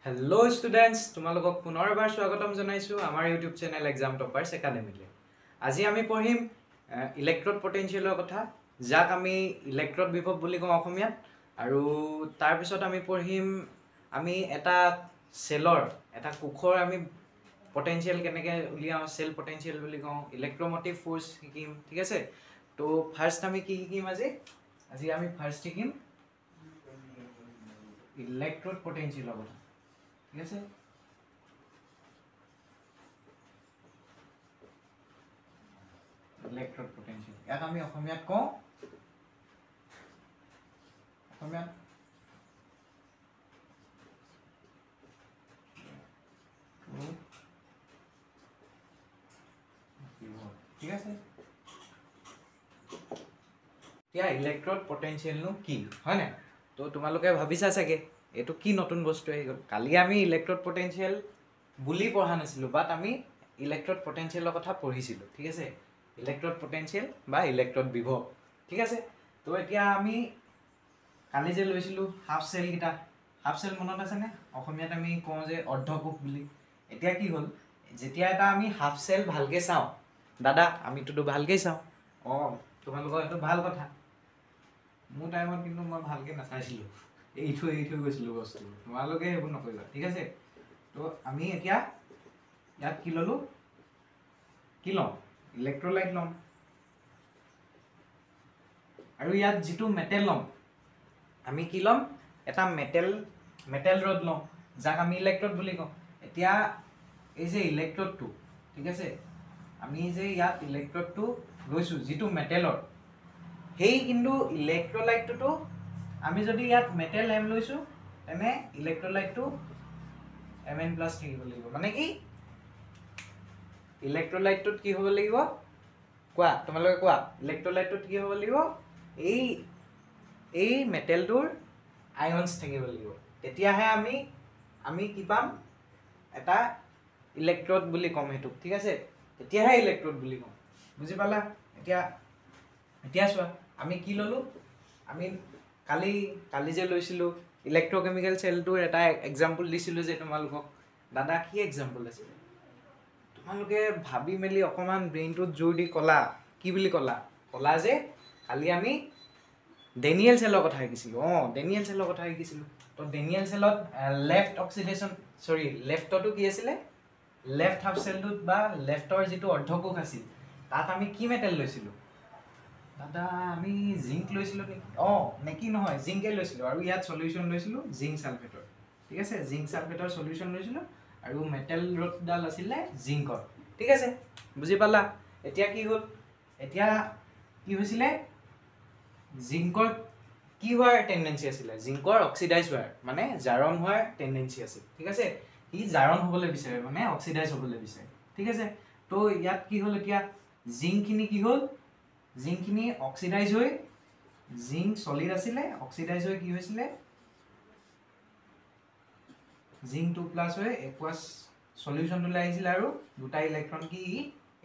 Hello students, তোমালোকক পুনৰবাৰ স্বাগতম জনাইছো আমাৰ YouTube channel Exam Toppers Academy লে। আজি আমি পঢ়িম ইলেক্ট্ৰড পটেনশিয়েলৰ কথা, যাক আমি ইলেক্ট্ৰড বিভৱ বুলি কওঁ অসমীয়াত, আৰু তাৰ পিছত আমি পঢ়িম আমি এটা সেলৰ এটা কোষৰ আমি পটেনশিয়েল কেনেকৈ উলিয়াও, সেল পটেনশিয়েল বুলি কওঁ, ইলেক্ট্ৰমোটিভ ফোৰ্স শিকিম, ঠিক আছে? তো ফাৰ্স্ট আমি কি শিকিম আজি আমি ফাৰ্স্ট শিকিম ইলেক্ট্ৰড পটেনশিয়েলৰ কথা। ঠিক আছে, ইলেক্ট্ৰড পটেনশিয়েল ইয়াক আমি অসমীয়াত কওঁ ঠিক আছে। এতিয়া ইলেক্ট্ৰড পটেনশিয়েলনো কি হয় না? তো তোমালোকে ভাবিছা চাগে এইটো কি নতুন বস্তু আহি গ'ল। কালি আমি ইলেক্ট্ৰড পটেনশিয়েল বুলি পঢ়া নাছিলোঁ, বাট আমি ইলেক্ট্ৰড পটেনশিয়েলৰ কথা পঢ়িছিলোঁ, ঠিক আছে? ইলেক্ট্ৰড পটেনশিয়েল বা ইলেক্ট্ৰড বিভৱ, ঠিক আছে। তো এতিয়া আমি কালি যে লৈছিলোঁ হাফ চেলকেইটা, হাফ চেল মনত আছেনে? অসমীয়াত আমি কওঁ যে অৰ্ধকোষ বুলি। এতিয়া কি হ'ল, যেতিয়া এটা আমি হাফ চেল ভালকৈ চাওঁ, দাদা আমিতো ভালকৈ চাওঁ, তোমালোকৰ এইটো ভাল কথা। মোৰ টাইমত কিন্তু মই ভালকৈ নাচাইছিলোঁ, এৰি থৈ গৈছিলোঁ বস্তু। তোমালোকে সেইবোৰ নকৰিবা, ঠিক আছে? তো আমি এতিয়া ইয়াত কি ল'লোঁ, কি ল'ম? ইলেক্ট্ৰলাইট ল'ম, আৰু ইয়াত যিটো মেটেল ল'ম আমি কি ল'ম? এটা মেটেল ৰড ল'ম, যাক আমি ইলেক্ট্ৰড বুলি কওঁ। এতিয়া এই যে ইলেক্ট্ৰডটো, ঠিক আছে, আমি যে ইয়াত ইলেক্ট্ৰডটো লৈছোঁ যিটো মেটেলৰ, সেই কিন্তু ইলেক্ট্ৰলাইটটো আমি যদি ইয়াত মেটেল এম লৈছোঁ, তেনে ইলেক্ট্ৰলাইটটো Mn+ থাকিব লাগিব। মানে কি ইলেক্ট্ৰলাইটটোত কি হ'ব লাগিব কোৱা, তোমালোকে কোৱা, ইলেক্ট্ৰলাইটটোত কি হ'ব লাগিব? এই মেটেলটোৰ আয়নছ থাকিব লাগিব, তেতিয়াহে আমি কি পাম? এটা ইলেক্ট্ৰড বুলি ক'ম সেইটোক, ঠিক আছে? তেতিয়াহে ইলেক্ট্ৰড বুলি ক'ম, বুজি পালা? এতিয়া চোৱা আমি কি ল'লোঁ, আমি কালি যে লৈছিলোঁ ইলেক্ট্ৰকেমিকেল চেলটোৰ এটা এক্সাম্পল দিছিলোঁ যে তোমালোকক, দাদা কি এক্সাম্পল আছিলে? তোমালোকে ভাবি মেলি অকণমান ব্ৰেইনটোত জোৰ দি ক'লা, কি বুলি ক'লা যে কালি আমি ডেনিয়েল চেলৰ কথা শিকিছিলোঁ। ডেনিয়েল চেলৰ কথা শিকিছিলোঁ। তো ডেনিয়েল চেলত লেফ্টতো কি আছিলে? লেফ্ট হাফ চেলটোত বা লেফ্টৰ যিটো অৰ্ধকোষ আছিল, তাত আমি কি মেটেল লৈছিলোঁ? দাদা আমি জিংক লৈছিলোঁ নেকি? নহয়, জিংকে লৈছিলোঁ, আৰু ইয়াত সলিউশ্যন লৈছিলোঁ জিংক ছালফেটৰ, ঠিক আছে? জিংক ছালফেটৰ সলিউশ্যন লৈছিলোঁ, আৰু মেটেল ৰডডাল আছিলে জিংকৰ, ঠিক আছে? বুজি পালা? এতিয়া কি হ'ল, এতিয়া কি হৈছিলে? জিংকৰ কি হোৱাৰ টেণ্ডেঞ্চি আছিলে? জিংকৰ অক্সিডাইজ হোৱাৰ, মানে জাৰণ হোৱাৰ টেণ্ডেঞ্চি আছিল, ঠিক আছে? ই জাৰণ হ'বলৈ বিচাৰে, মানে অক্সিডাইজ হ'বলৈ বিচাৰে, ঠিক আছে? তো ইয়াত কি হ'ল, এতিয়া জিংকখিনি কি হ'ল? জিংকখিনি অক্সিডাইজ হৈ, জিংক সলিড আছিলে, অক্সিডাইজ হৈ কি হৈছিলে? জিংক 2+ হৈ একুৱাছ সলিউশ্যনটোলৈ আহিছিলে, আৰু দুটা ইলেক্ট্ৰন কি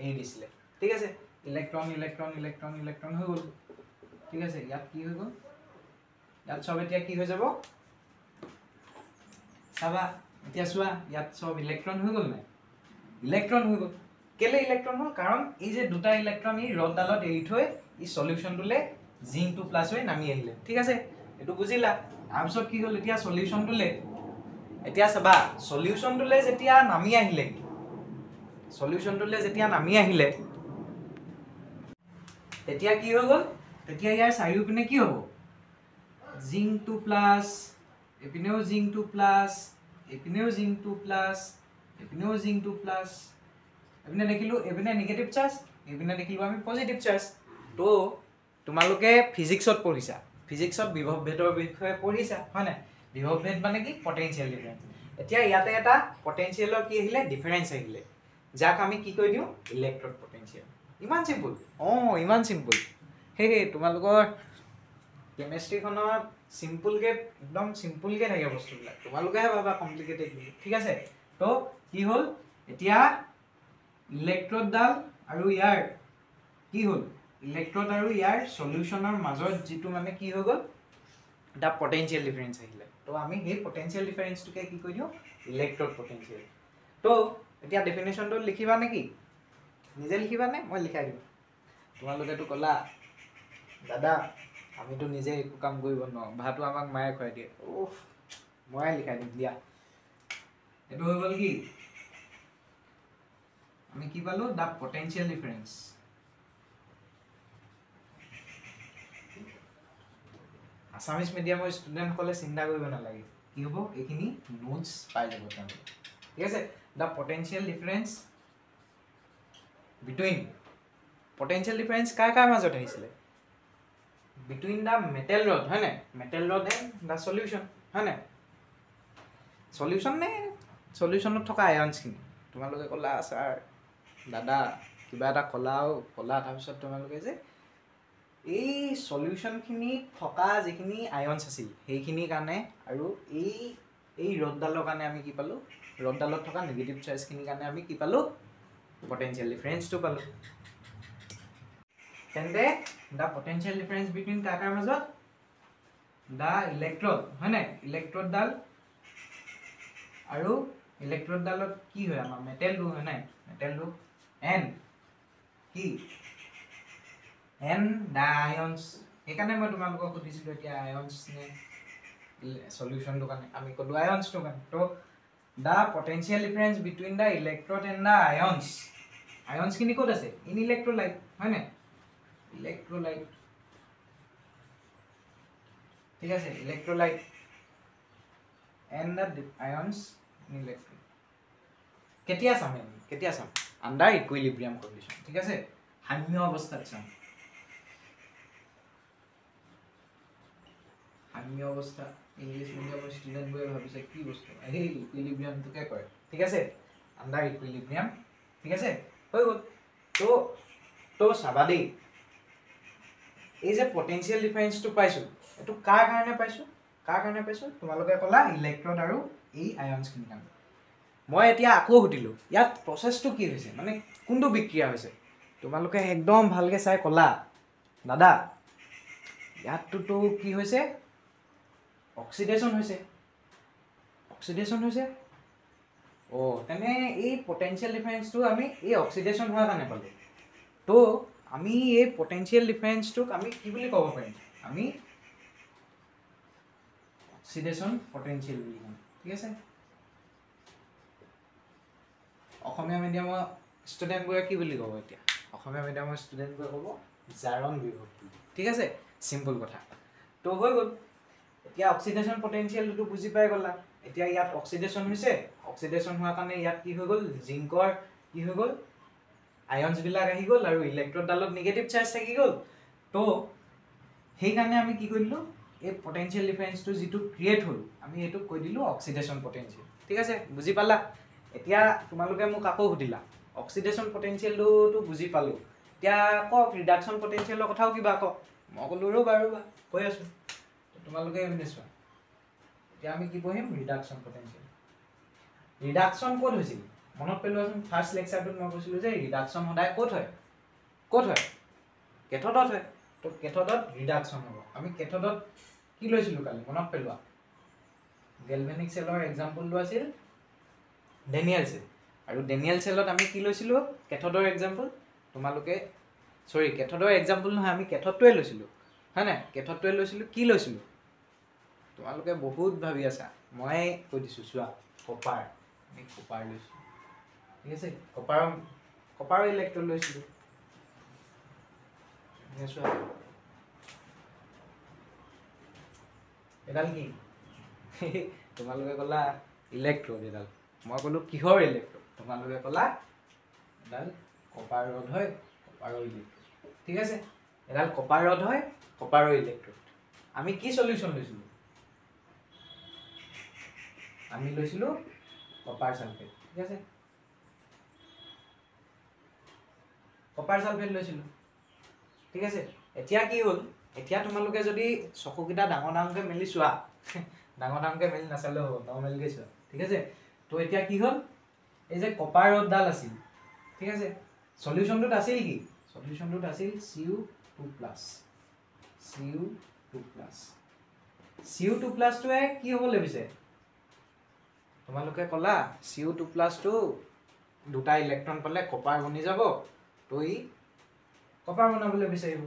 এৰি দিছিলে, ঠিক আছে? ইলেক্ট্ৰন হৈ গ'ল, ঠিক আছে? ইয়াত কি হৈ গ'ল? ইয়াত সব এতিয়া কি হৈ যাব চাবা। এতিয়া চোৱা, ইয়াত সব ইলেক্ট্ৰন হৈ গ'ল নাই? ইলেক্ট্ৰন হৈ গ'ল। কেলে ইলেক্ট্ৰন হ'ল? কাৰণ এই যে দুটা ইলেক্ট্ৰন এই ৰডডালত এৰি থৈ এই সলিউশ্যনটোলৈ জিংক 2+ হৈ নামি আহিলে, ঠিক আছে? এইটো বুজিলা? তাৰপিছত কি হ'ল, এতিয়া সলিউশ্যনটোলৈ, এতিয়া চাবা সলিউশ্যনটোলৈ যেতিয়া নামি আহিলে, তেতিয়া কি হৈ গ'ল? তেতিয়া ইয়াৰ চাৰিওপিনে কি হ'ব? জিংক 2+, এপিনেও জিংক 2+, এপিনেও জিংক 2+, এপিনেও জিংক 2+, এপিনে দেখিলোঁ এপিনে নিগেটিভ চাৰ্জ, এপিনে দেখিলোঁ আমি পজিটিভ চাৰ্জ। তো তোমালোকে ফিজিক্সত পঢ়িছা, ফিজিক্সত বিভৱ ভেদৰ বিষয়ে পঢ়িছা, হয় নাই? বিভৱ ভেদ মানে কি? Potential difference. এতিয়া ইয়াতে এটা পটেনশিয়েলৰ কি আহিলে? ডিফাৰেঞ্চ আহিলে, যাক আমি কি কৈ দিওঁ? Electrode potential. ইমান চিম্পল, ইমান চিম্পল। তোমালোকৰ কেমেষ্ট্ৰিখনত একদম চিম্পলকৈ থাকে বস্তুবিলাক, তোমালোকেহে ভাবা কমপ্লিকেটেড বুলি, ঠিক আছে? তো কি হ'ল, এতিয়া ইলেক্ট্ৰডডাল আৰু ইয়াৰ কি হ'ল? ইলেক্ট্ৰড আৰু ইয়াৰ সলিউশ্যনৰ মাজত যিটো মানে কি হৈ গ'ল? এটা পটেনশিয়েল ডিফাৰেন্স আহিলে তো আমি সেই পটেনশিয়েল ডিফাৰেন্সটোকে কি কৈ দিওঁ ইলেক্ট্ৰড পটেনশিয়েল তো এতিয়া ডেফিনেশ্যনটো লিখিবা নেকি নিজে লিখিবানে মই লিখাই দিম তোমালোকেতো ক'লা দাদা আমিতো নিজে একো কাম কৰিব নোৱাৰোঁ ভাতো আমাক মায়ে খুৱাই দিয়ে মই লিখাই দিম দিয়া এইটো হৈ গ'ল কি আমি কি পালো দা পটেনশিয়েল ডিফাৰেন্স আসামিজ মিডিয়ামৰ ষ্টুডেণ্টসকলে চিন্তা কৰিব নালাগে কি হ'ব এইখিনি নোটছ পাই যাব তেওঁলোকে ঠিক আছে the potential difference between potential difference কাৰ মাজত আহিছিলে বিটুইন দা মেটেল ৰড হয় নাই metal rod and the solution হয় নাই সলিউশ্যন নে সলিউশ্যনত থকা আয়নছখিনি তোমালোকে ক'লা ছাৰ দাদা কিবা এটা ক'লা তাৰপিছত তোমালোকে যে এই সলিউশ্যনখিনিত থকা যিখিনি আয়নছ আছিল সেইখিনিৰ কাৰণে আৰু এই ৰডডালৰ কাৰণে আমি কি পালোঁ ৰডডালত থকা নিগেটিভ চাৰ্জখিনিৰ কাৰণে আমি কি পালোঁ পটেনশিয়েল ডিফাৰেন্সটো পালোঁ তেন্তে দা পটেনশিয়েল ডিফাৰেন্স বিটুইন কাৰ মাজত দা ইলেক্ট্ৰড হয় নাই ইলেক্ট্ৰডডাল আৰু ইলেক্ট্ৰডডালত কি হয় আমাৰ মেটেলটো হয় নাই মেটেলটো এন কি এন দা আয়নছ সেইকাৰণে মই তোমালোকক সুধিছিলোঁ এতিয়া আয়নছ নে সলিউশ্যনটোৰ কাৰণে আমি ক'লোঁ আয়নছটোৰ কাৰণে তো the potential difference between the electrode and the আয়নছখিনি ক'ত আছে ইন ইলেক্ট্ৰলাইট হয় নাই ইলেক্ট্ৰলাইট ঠিক আছে electrolyte and the ions in electrode কেতিয়া চাম আণ্ডাৰ ইকুইলিব্ৰিয়াম কণ্ডিশ্যন ঠিক আছে সাম্য অৱস্থাত চাম সাম্য অৱস্থা ইংলিছ মিডিয়ামৰ ষ্টুডেণ্টবোৰে ভাবিছে কি বস্তু সেই ইকুইলিব্ৰিয়ামটোকে কয় ঠিক আছে আণ্ডাৰ ইকুইলিব্ৰিয়াম ঠিক আছে হৈ গ'ল তো চাবা দেই এই যে পটেনশিয়েল ডিফাৰেন্সটো পাইছোঁ এইটো কাৰ কাৰণে পাইছোঁ তোমালোকে ক'লা ইলেক্ট্ৰড আৰু এই আয়নছখিনিৰ কাৰণে মই এতিয়া আকৌ সুধিলোঁ ইয়াত প্ৰচেছটো কি হৈছে মানে কোনটো বিক্ৰিয়া হৈছে তোমালোকে একদম ভালকৈ চাই ক'লা দাদা ইয়াতটোতো কি হৈছে অক্সিডেশ্যন হৈছে তেনে এই পটেনশিয়েল ডিফাৰেন্সটো আমি এই অক্সিডেশ্যন হোৱাৰ কাৰণে পালোঁ তো আমি এই পটেনশিয়েল ডিফাৰেন্সটোক আমি কি বুলি ক'ব পাৰিম আমি অক্সিডেশ্যন পটেনশিয়েল বুলি ক'ম ঠিক আছে অসমীয়া মিডিয়ামৰ ষ্টুডেণ্টবোৰে কি বুলি ক'ব এতিয়া অসমীয়া মিডিয়ামৰ ষ্টুডেণ্টবোৰে ক'ব জাৰণ বিভক্তি ঠিক আছে চিম্পল কথা তো হৈ গ'ল এতিয়া অক্সিডেশ্যন পটেনশিয়েলটো বুজি পাই গ'লা এতিয়া ইয়াত অক্সিডেশ্যন হৈছে অক্সিডেশ্যন হোৱাৰ কাৰণে ইয়াত কি হৈ গ'ল জিংকৰ কি হৈ গ'ল আয়নছবিলাক আহি গ'ল আৰু ইলেক্ট্ৰডডালত নিগেটিভ চাৰ্জ থাকি গ'ল তো সেইকাৰণে আমি কি কৰিলোঁ এই পটেনশিয়েল ডিফাৰেন্সটো যিটো ক্ৰিয়েট হ'ল আমি এইটোক কৈ দিলোঁ অক্সিডেশ্যন পটেনশিয়েল ঠিক আছে বুজি পালা এতিয়া তোমালোকে মোক আকৌ সুধিলা অক্সিডেশ্যন পটেনশিয়েলটোতো বুজি পালোঁ এতিয়া কওক ৰিডাকশ্যন পটেনশিয়েলৰ কথাও কিবা কওক মই ক'লোঁ ৰ'বা কৈ আছোঁ তোমালোকে শুনি চোৱা এতিয়া আমি কি পঢ়িম ৰিডাকশ্যন পটেনশিয়েল ৰিডাকশ্যন ক'ত হৈছিল মনত পেলোৱাচোন ফাৰ্ষ্ট লেকচাৰটোত মই কৈছিলোঁ যে ৰিডাকশ্যন সদায় ক'ত হয় কেথডত হয় তো কেথডত ৰিডাকশ্যন হ'ব আমি কেথডত কি লৈছিলোঁ কালি মনত পেলোৱা গেলভেনিক চেলৰ এক্সাম্পলটো আছিল ডেনিয়েল চেল আৰু ডেনিয়েল চেলত আমি কি লৈছিলোঁ কেথডৰ এক্সাম্পল তোমালোকে কেথডৰ এক্সাম্পল নহয় আমি কেথডটোৱে লৈছিলোঁ হয় নাই কেথডটোৱে লৈছিলোঁ কি লৈছিলোঁ তোমালোকে বহুত ভাবি আছা মই কৈ দিছোঁ চোৱা কপাৰ লৈছোঁ ঠিক আছে কপাৰৰ ইলেক্ট্ৰড লৈছিলোঁ চোৱা এডাল কি তোমালোকে ক'লা ইলেক্ট্ৰড এডাল মই ক'লোঁ কিহৰ ইলেক্ট্ৰড তোমালোকে ক'লা এডাল কপাৰ ৰড হয় কপাৰৰ ইলেক্ট্ৰড ঠিক আছে এডাল কপাৰ ৰড হয় কপাৰৰ ইলেক্ট্ৰড আমি কি সলিউশ্যন লৈছিলোঁ আমি লৈছিলোঁ কপাৰ সালফেট ঠিক আছে কপাৰ সালফেট লৈছিলোঁ ঠিক আছে এতিয়া কি হ'ল এতিয়া তোমালোকে যদি চকুকেইটা ডাঙৰকৈ মেলি চোৱা ডাঙৰকৈ মেলি নাচালেও হ'ব নৰ্মেলকৈ চোৱা ঠিক আছে তো এতিয়া কি হ'ল এই যে কপাৰ ৰডডাল আছিল ঠিক আছে সলিউশ্যনটোত আছিল কি সলিউশ্যনটোত আছিল Cu2+ Cu2+ টোৱে কি হ'বলৈ বিচাৰে তোমালোকে ক'লা Cu2+ টো দুটা ইলেক্ট্ৰন পালে কপাৰ বনি যাব তো ই কপাৰ বনাবলৈ বিচাৰিব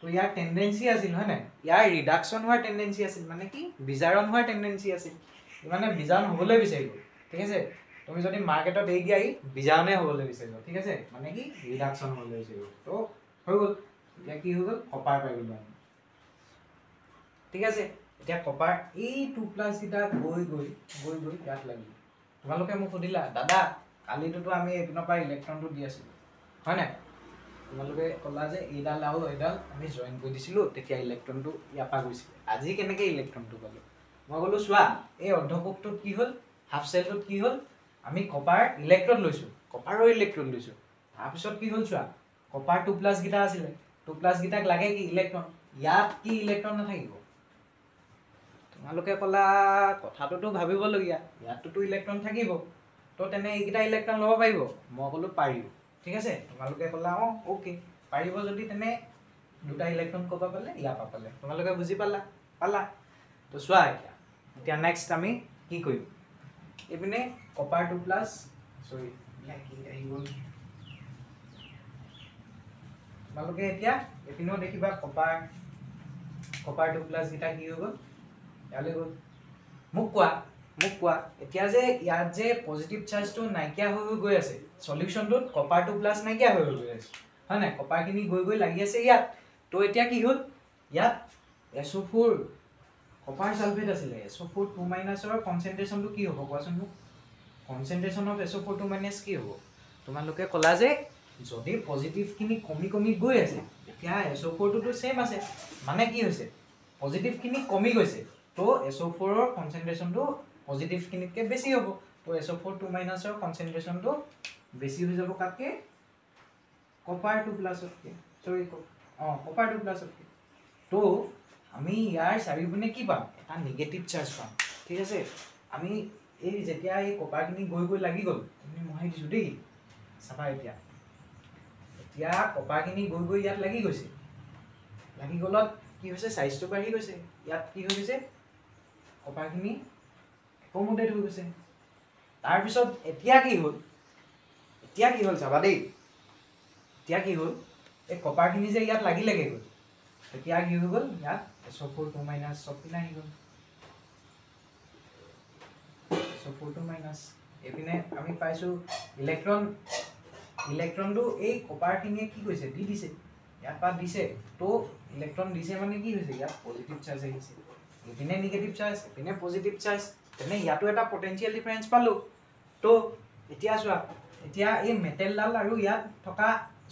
তো ইয়াৰ টেন্ডেন্সি আছিল হয় নাই ইয়াৰ ৰিডাকশন হোৱাৰ টেন্ডেন্সি আছিল মানে কি বিজাৰণ হোৱাৰ টেন্ডেন্সি আছিল মানে বিজাৰণ হ'বলৈ বিচাৰিব ঠিক আছে তুমি যদি মাৰ্কেটত এই দিয়া বিজাৰণে হ'বলৈ বিচাৰিব ঠিক আছে মানে কি ৰিডাকশন হ'বলৈ বিচাৰিব তো হৈ গ'ল এতিয়া কি হৈ গ'ল কপাৰ পাই গ'লো আমি ঠিক আছে এতিয়া কপাৰ এই 2+ কিটা গৈ ইয়াত লাগিল তোমালোকে মোক সুধিলা দাদা কালিটোতো আমি এইপিনৰ পৰা ইলেক্ট্ৰনটো দি আছিলো হয় নাই তোমালোকে ক'লা যে এইডাল আৰু এইডাল আমি জয়েন কৰি দিছিলো তেতিয়া ইলেক্ট্ৰনটো ইয়াৰ পৰা গৈছিল আজি কেনেকে ইলেক্ট্ৰনটো পালো মই ক'লো চোৱা এই অৰ্ধকোষটোত কি হ'ল হাফ চেলটোত কি হ'ল আমি কপাৰ ইলেক্ট্ৰন লৈছো কপাৰৰ ইলেক্ট্ৰন লৈছো তাৰপিছত কি হ'ল চোৱা কপাৰ 2+ কিটা আছিলে 2+ কিটাক লাগে কি ইলেক্ট্ৰন ইয়াত কি ইলেক্ট্ৰন নাথাকিব তোমালোকে ক'লা কথাটোতো ভাবিবলগীয়া ইয়াততো ইলেক্ট্ৰন থাকিব তো তেনে এইকেইটা ইলেক্ট্ৰন ল'ব পাৰিব মই ক'লো পাৰিব ঠিক আছে তোমালোকে ক'লা ওকে পাৰিব যদি তেনে দুটা ইলেক্ট্ৰন ক'বা পালে ইয়াৰ পৰা পালে তোমালোকে বুজি পালা তো চোৱা এতিয়া নেক্সট আমি কি কৰিম এইপিনে কপাৰ 2+ সৰি কি আহি গ'ল তোমালোকে এতিয়া এইপিনেও দেখিবা কপাৰ 2+ কিটা কি হৈ গ'ল ইয়ালৈ গ'ল মোক কোৱা এতিয়া যে ইয়াত যে পজিটিভ চাৰ্জটো নাইকিয়া হৈ গৈ আছে সলিউশনটোত কপাৰ 2+ নাইকিয়া হৈ গৈ আছে হয় নাই কপাৰখিনি গৈ লাগি আছে ইয়াত তো এতিয়া কি হ'ল ইয়াত SO4 কপাৰ সালফেট আছিলে SO4 2- ৰ কনসেন্ট্ৰেশনটো কি হ'ব কোৱাচোন মোক কনসেন্ট্ৰেশন অফ SO4 2- কি হ'ব তোমালোকে ক'লা যে যদি পজিটিভ খিনি কমি গৈ আছে এতিয়া SO4 টো সেম আছে মানে কি হৈছে পজিটিভ খিনি কমি গৈছে তো SO4 ৰ কনসেন্ট্ৰেশনটো পজিটিভ খিনিতকে বেছি হ'ব তো SO4 2- ৰ কনসেন্ট্ৰেশনটো বেছি হৈ যাব কাকে কপাৰ 2+ তকে সৰি কপাৰ 2+ তকে তো আমি ইয়াৰ চাৰিওপিনে কি পাম এটা নিগেটিভ চাৰ্জ পাম ঠিক আছে আমি এই যেতিয়া এই কপাৰখিনি গৈ লাগি গ'ল আমি মহাই দিছো দেই চাবা এতিয়া কপাৰখিনি গৈ ইয়াত লাগি গৈছে লাগি গ'লত কি হৈছে সাইজটো বাঢ়ি গৈছে ইয়াত কি হৈ গৈছে কপাৰখিনি একমোডেট হৈ গৈছে তাৰ পিছত এতিয়া কি হ'ল চাবা দেই এতিয়া কি হ'ল এই কপাৰখিনি যে ইয়াত লাগিলেগে গ'ল এতিয়া কি হৈ গ'ল ইয়াত SO4 2- চব পিনে আহি গ'ল SO4 2- এইপিনে আমি পাইছো ইলেক্ট্ৰনটো এই কপাৰখিনিয়ে কি কৰিছে দি দিছে ইয়াত পা দিছে তো ইলেক্ট্ৰন দিছে মানে কি হৈছে ইয়াত পজিটিভ চাৰ্জ আহিছে এইপিনে নিগেটিভ চাৰ্জ এইপিনে পজিটিভ চাৰ্জ তেনে ইয়াতো এটা পটেনশিয়েল ডিফাৰেন্স পালো তো এতিয়া চোৱা এতিয়া এই মেটেলডাল আৰু ইয়াত থকা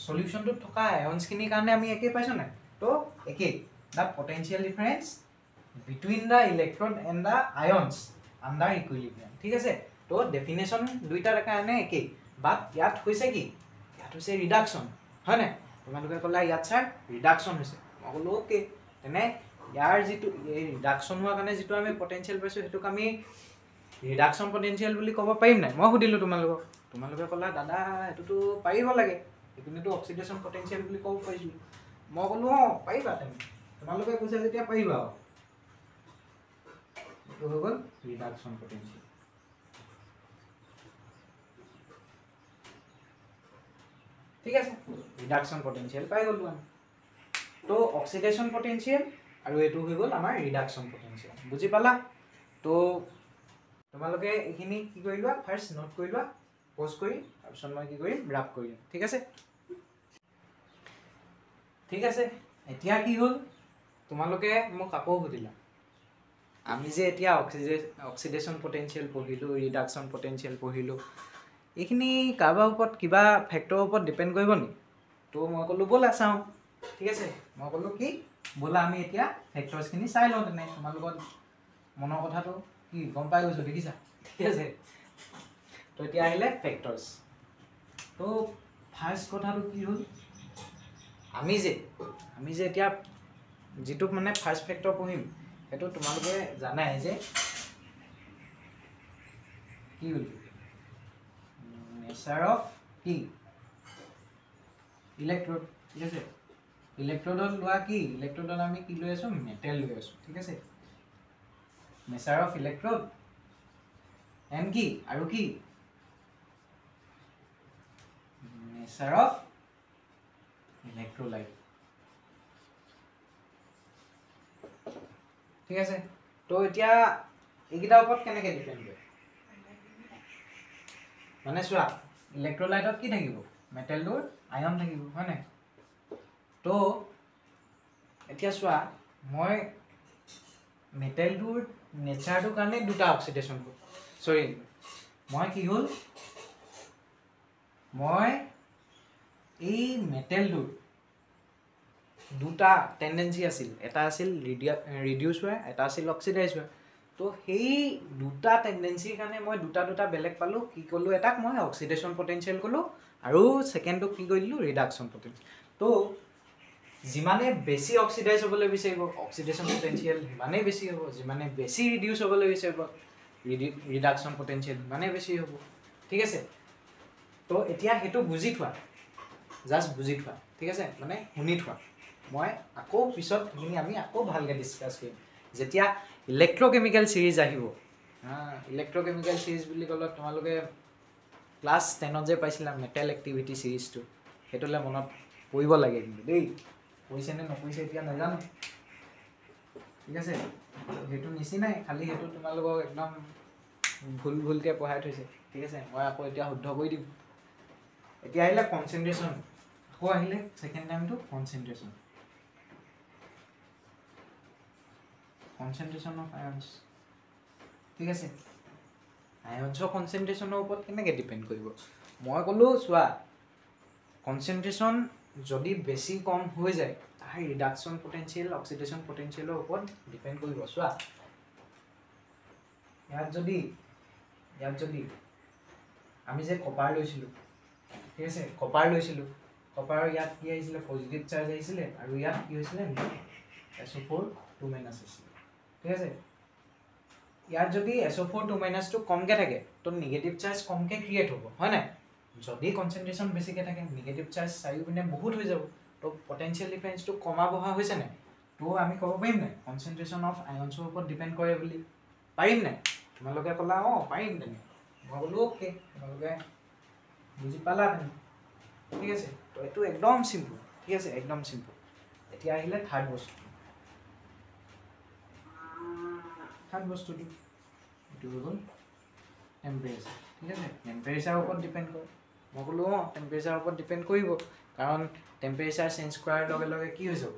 সলিউশনটোত থকা আয়নছখিনিৰ কাৰণে আমি একে পাইছো নাই তো একে the potential difference between the electron and the ions under equilibrium ঠিক আছে তো ডেফিনেশ্যন দুইটাৰ কাৰণে একে বাট ইয়াত হৈছে কি ইয়াত হৈছে ৰিডাকশন হয় নাই তোমালোকে ক'লা ইয়াত স্যাৰ ৰিডাকশন হৈছে মই ক'লো ওকে তেনে ইয়াৰ যিটো এই ৰিডাকশন হোৱাৰ কাৰণে যিটো আমি পটেনশিয়েল পাইছো হেতুক আমি ৰিডাকশন পটেনশিয়েল বুলি ক'ব পাৰিম নাই মই সুধিলো তোমালোকে ক'লা দাদা এটোটো পাৰিব লাগে এপিনেটো অক্সিডেশন পটেনশিয়েল বুলি ক'ব পাৰিছো মই ক'লো পাৰিবা তেনে তোমালোকে কৈছা যেতিয়া পাৰিবা এটো হৈ গ'ল ৰিডাকশন পটেনশিয়েল ঠিক আছে ৰিডাকশন পটেনশিয়েল পাই গ'লো আমি তো অক্সিডেশন পটেনশিয়েল আৰু এটো হৈ গ'ল আমাৰ ৰিডাকশন পটেনশিয়েল বুজি পালা তো তোমালোকে এখিনি কি কৰিবা ফাৰ্স্ট নোট কৰিবা পজ কৰি তাৰপিছত মই কি কৰিম ৰাপ কৰিম ঠিক আছে এতিয়া কি হ'ল তোমালোকে মোক আকৌ সুধিলা আমি যে এতিয়া অক্সিডেশন পটেনশিয়েল পঢ়িলো ৰিডাকশন পটেনশিয়েল পঢ়িলো এইখিনি কাৰবাৰ ওপৰত কিবা ফেক্টৰৰ ওপৰত ডিপেন্ড কৰিব নি তো মই ক'লো ব'লা চাওঁ ঠিক আছে মই ক'লো কি ব'লা আমি এতিয়া ফেক্টৰছখিনি চাই লওঁ তেনে তোমালোকৰ মনৰ কথাটো কি গম পাই গৈছো দেখিছা ঠিক আছে তো এতিয়া আহিলে ফেক্টৰছ তো ফাৰ্স্ট কথাটো কি হ'ল আমি যে এতিয়া যেটো মানে ফাৰ্স্ট ফেক্টৰ পঢ়িম হেতু তোমালোকে জানাই যে কি হ'ল নেচাৰ অফ কি ইলেক্ট্ৰন ঠিক আছে ইলেক্ট্ৰডত লোৱা কি ইলেক্ট্ৰডত আমি কি লৈ আছো মেটেল লৈ আছো ঠিক আছে নেচাৰ অফ ইলেক্ট্ৰড এণ্ড কি আৰু কি নেচাৰ অফ ইলেক্ট্ৰোলাইট ঠিক আছে তো এতিয়া এইকেইটাৰ ওপৰত কেনেকৈ ডিপেণ্ড কৰে মানে চোৱা ইলেক্ট্ৰোলাইটত কি থাকিব মেটেলটোৰ আয়ন থাকিব হয় নাই তো এতিয়া চোৱা মই মেটেলটোৰ নেচাৰটোৰ কাৰণে দুটা অক্সিডেশ্যন সৰি মই কি হ'ল মই এই মেটেলটোৰ দুটা টেন্ডেন্সি আছিল এটা আছিল ৰিডিউচ হোৱা এটা আছিল অক্সিডাইজ হোৱা তো সেই দুটা টেন্ডেন্সিৰ কাৰণে মই দুটা বেলেগ পালোঁ কি ক'লোঁ এটাক মই অক্সিডেশ্যন পটেনচিয়েল ক'লোঁ আৰু ছেকেণ্ডটোক কি কৰিলোঁ ৰিডাকশ্যন পটেনচিয়েল তো যিমানে বেছি অক্সিডাইজ হ'বলৈ বিচাৰিব অক্সিডেশ্যন পটেনচিয়েল সিমানেই বেছি হ'ব যিমানে বেছি ৰিডিউচ হ'বলৈ বিচাৰিব ৰিডাকশ্যন পটেনচিয়েল সিমানেই বেছি হ'ব ঠিক আছে তো এতিয়া সেইটো বুজি থোৱা জাষ্ট বুজি থোৱা ঠিক আছে মানে শুনি থোৱা মই আকৌ পিছত সেইখিনি আমি আকৌ ভালকৈ ডিছকাছ কৰিম যেতিয়া ইলেক্ট্ৰকেমিকেল চিৰিজ আহিব ইলেক্ট্ৰকেমিকেল চিৰিজ বুলি ক'লে তোমালোকে ক্লাছ 10ত যে পাইছিলা মেটেল এক্টিভিটি চিৰিজটো সেইটোলৈ মনত পৰিব লাগে কিন্তু দেই কৈছেনে নকৈছে এতিয়া নাজানো ঠিক আছে সেইটো নিচিনাই খালি সেইটো তোমালোকক একদম ভুলকৈ পঢ়াই থৈছে ঠিক আছে মই আকৌ এতিয়া শুদ্ধ কৰি দিম এতিয়া আহিলে কনচেনট্ৰেশ্যন আকৌ আহিলে ছেকেণ্ড টাইমটো কনচেনট্ৰেশ্যন কনচেনট্ৰেশ্যন অফ আয়নছ ঠিক আছে আয়নছৰ কনচেনট্ৰেশ্যনৰ ওপৰত কেনেকৈ ডিপেণ্ড কৰিব মই ক'লোঁ চোৱা কনচেনট্ৰেশ্যন যদি বেছি কম হৈ যায় তাৰ ৰিডাকশ্যন পটেনচিয়েল অক্সিডেশ্যন পটেনচিয়েলৰ ওপৰত ডিপেণ্ড কৰিব চোৱা ইয়াত যদি আমি যে কপাৰ লৈছিলোঁ ঠিক আছে কপাৰ লৈছিলোঁ কপাৰৰ ইয়াত কি আহিছিলে পজিটিভ চাৰ্জ আহিছিলে আৰু ইয়াত কি হৈছিলে SO4 2- আছিলে ঠিক আছে ইয়াত যদি SO4 2- কমকৈ থাকে তো নিগেটিভ চাৰ্জ কমকৈ ক্ৰিয়েট হ'ব হয় নাই যদি কনচেনট্ৰেশ্যন বেছিকৈ থাকে নিগেটিভ চাৰ্জ চাৰিওপিনে বহুত হৈ যাব তো পটেনচিয়েল ডিফাৰেঞ্চটো কমা বঢ়া হৈছে নাই তো আমি ক'ব পাৰিম নাই কনচেনট্ৰেশ্যন অফ আয়নছৰ ওপৰত ডিপেণ্ড কৰে বুলি পাৰিম নাই তোমালোকে ক'লা অঁ পাৰিম তেনে মই ক'লোঁ অ'কে তোমালোকে বুজি পালা তেনে ঠিক আছে তো এইটো একদম চিম্পল ঠিক আছে একদম চিম্পল এতিয়া আহিলে থাৰ্ড বস্তুটো এইটো হৈ গ'ল টেম্পাৰেচাৰ ঠিক আছে টেম্পাৰেচাৰৰ ওপৰত ডিপেণ্ড কৰে মই ক'লোঁ অঁ টেম্পাৰেচাৰৰ ওপৰত ডিপেণ্ড কৰিব কাৰণ টেম্পাৰেচাৰ চেঞ্জ কৰাৰ লগে লগে কি হৈ যাব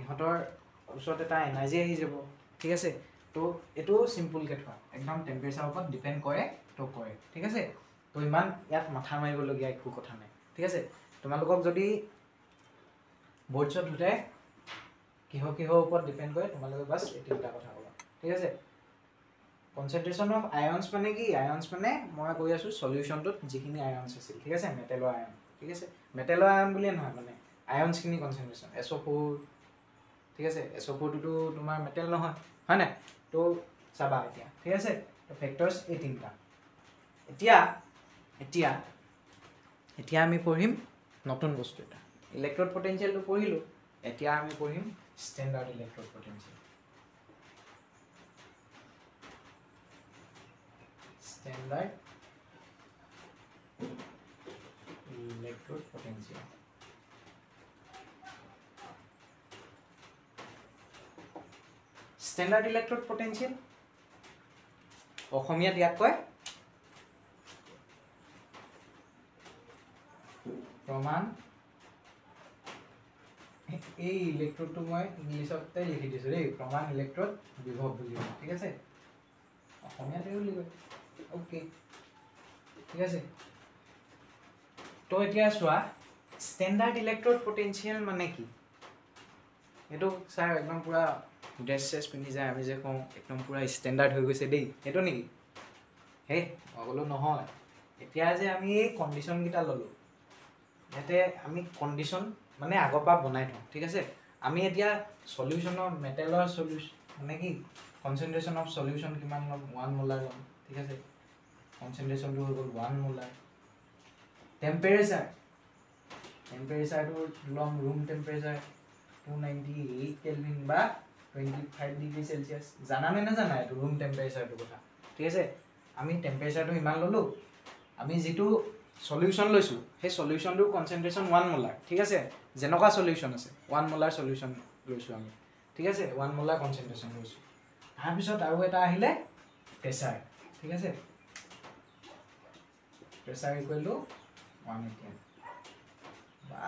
ইহঁতৰ ওচৰত এটা এনাৰ্জি আহি যাব ঠিক আছে তো এইটো চিম্পলকৈ থোৱা একদম টেম্পাৰেচাৰৰ ওপৰত ডিপেণ্ড কৰে তো কৰে ঠিক আছে তো ইমান ইয়াত মাথা মাৰিবলগীয়া একো কথা নাই ঠিক আছে তোমালোকক যদি বৰ্ডছত সোধে কিহৰ ওপৰত ডিপেণ্ড কৰে তোমালোকে বাছ এই তিনিটা কথা ক'বা ঠিক আছে কনচেনট্ৰেশ্যন অফ আয়নছ মানে কি আয়নছ মানে মই কৈ আছোঁ চলিউশ্যনটোত যিখিনি আয়নছ আছিল ঠিক আছে মেটেলৰ আয়ন ঠিক আছে মেটেলৰ আয়ন বুলিয়ে নহয় মানে আয়নছখিনি কনচেনট্ৰেশ্যন SO4 ঠিক আছে SO4টোতো তোমাৰ মেটেল নহয় হয় নাই তো চাবা এতিয়া ঠিক আছে তো ফেক্টৰ্ছ এই তিনিটা এতিয়া আমি পঢ়িম নতুন বস্তু এটা ইলেক্ট্ৰড পটেনচিয়েলটো পঢ়িলোঁ এতিয়া আমি পঢ়িম standard electrode potential standard electrode potential standard electrode potential অসমীয়াত ইয়াক কয় প্ৰমাণ এই ইলেক্ট্ৰডটো মই ইংলিছতে লিখি দিছোঁ দেই প্ৰমাণ ইলেক্ট্ৰড বিভৱ বুলি ঠিক আছে অসমীয়াতে বুলি কয় অ'কে ঠিক আছে তো এতিয়া চোৱা ষ্টেণ্ডাৰ্ড ইলেক্ট্ৰড পটেনচিয়েল মানে কি এইটো ছাৰ একদম পূৰা ড্ৰেছ চেছ পিন্ধি যায় আমি যে কওঁ একদম পূৰা ষ্টেণ্ডাৰ্ড হৈ গৈছে দেই সেইটো নেকি হে মই ক'লোঁ নহয় এতিয়া যে আমি এই কণ্ডিশ্যনকেইটা ল'লোঁ ইয়াতে আমি কণ্ডিশ্যন মানে আগৰ পৰা বনাই থওঁ ঠিক আছে আমি এতিয়া চলিউশ্যনৰ মেটেলৰ চলিউশ্যন মানে কি কনচেনট্ৰেশ্যন অফ চলিউশ্যন কিমান ল'ম 1 মোলাৰ ল'ম ঠিক আছে কনচেনট্ৰেশ্যনটো হৈ গ'ল 1 মোলাৰ টেম্পাৰেচাৰ টেম্পাৰেচাৰটো লম ৰুম টেম্পাৰেচাৰ 298 কেলভিন বা 25 ডিগ্ৰী সেলসিয়াস জানানে না জানা এইটো ৰুম টেম্পাৰেচাৰটো কথা ঠিক আছে আমি টেম্পাৰেচাৰটো ইমান ললো আমি যেটো সলিউশন লৈছো সেই সলিউশনটো কনসেন্ট্ৰেচন 1 মোলাৰ ঠিক আছে যেনকা সলিউশন আছে 1 মোলাৰ সলিউশন লৈছো আমি ঠিক আছে 1 মোলাৰ কনসেন্ট্ৰেচন লৈছো তাৰ পিছত আৰু এটা আহিলে প্ৰেসাৰ ঠিক আছে প্ৰেসাৰ ইকুৱেল টু 1 atm বা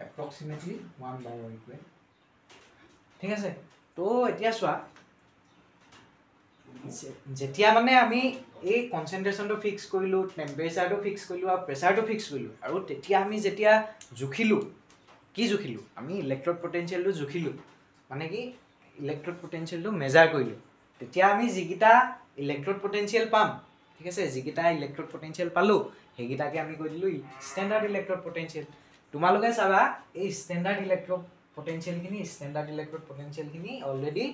approximately 1 bar ইকুৱেল ঠিক আছে তো এতিয়া চোৱা যেতিয়া মানে আমি এই কনসেন্ট্ৰেচনটো ফিক্স কৰিলো টেম্পাৰেচাৰটো ফিক্স কৰিলো আৰু প্ৰেসাৰটো ফিক্স কৰিলো আৰু তেতিয়া আমি যেতিয়া জুখিলো কি জুখিলো আমি ইলেক্ট্ৰড পটেনশিয়েলটো জুখিলো মানে কি ইলেক্ট্ৰড পটেনশিয়েলটো মেজাৰ কৰিলো তেতিয়া আমি যিকিটা ইলেক্ট্ৰড পটেনশিয়েল পাম ঠিক আছে যিকিটা ইলেক্ট্ৰড পটেনশিয়েল পালো হেগিটাকে আমি কৈ দিলো স্ট্যান্ডাৰ্ড ইলেক্ট্ৰড পটেনশিয়েল তোমালোকে চাবা এই স্ট্যান্ডাৰ্ড ইলেক্ট্ৰড পটেনশিয়েল খিনি অলৰেডি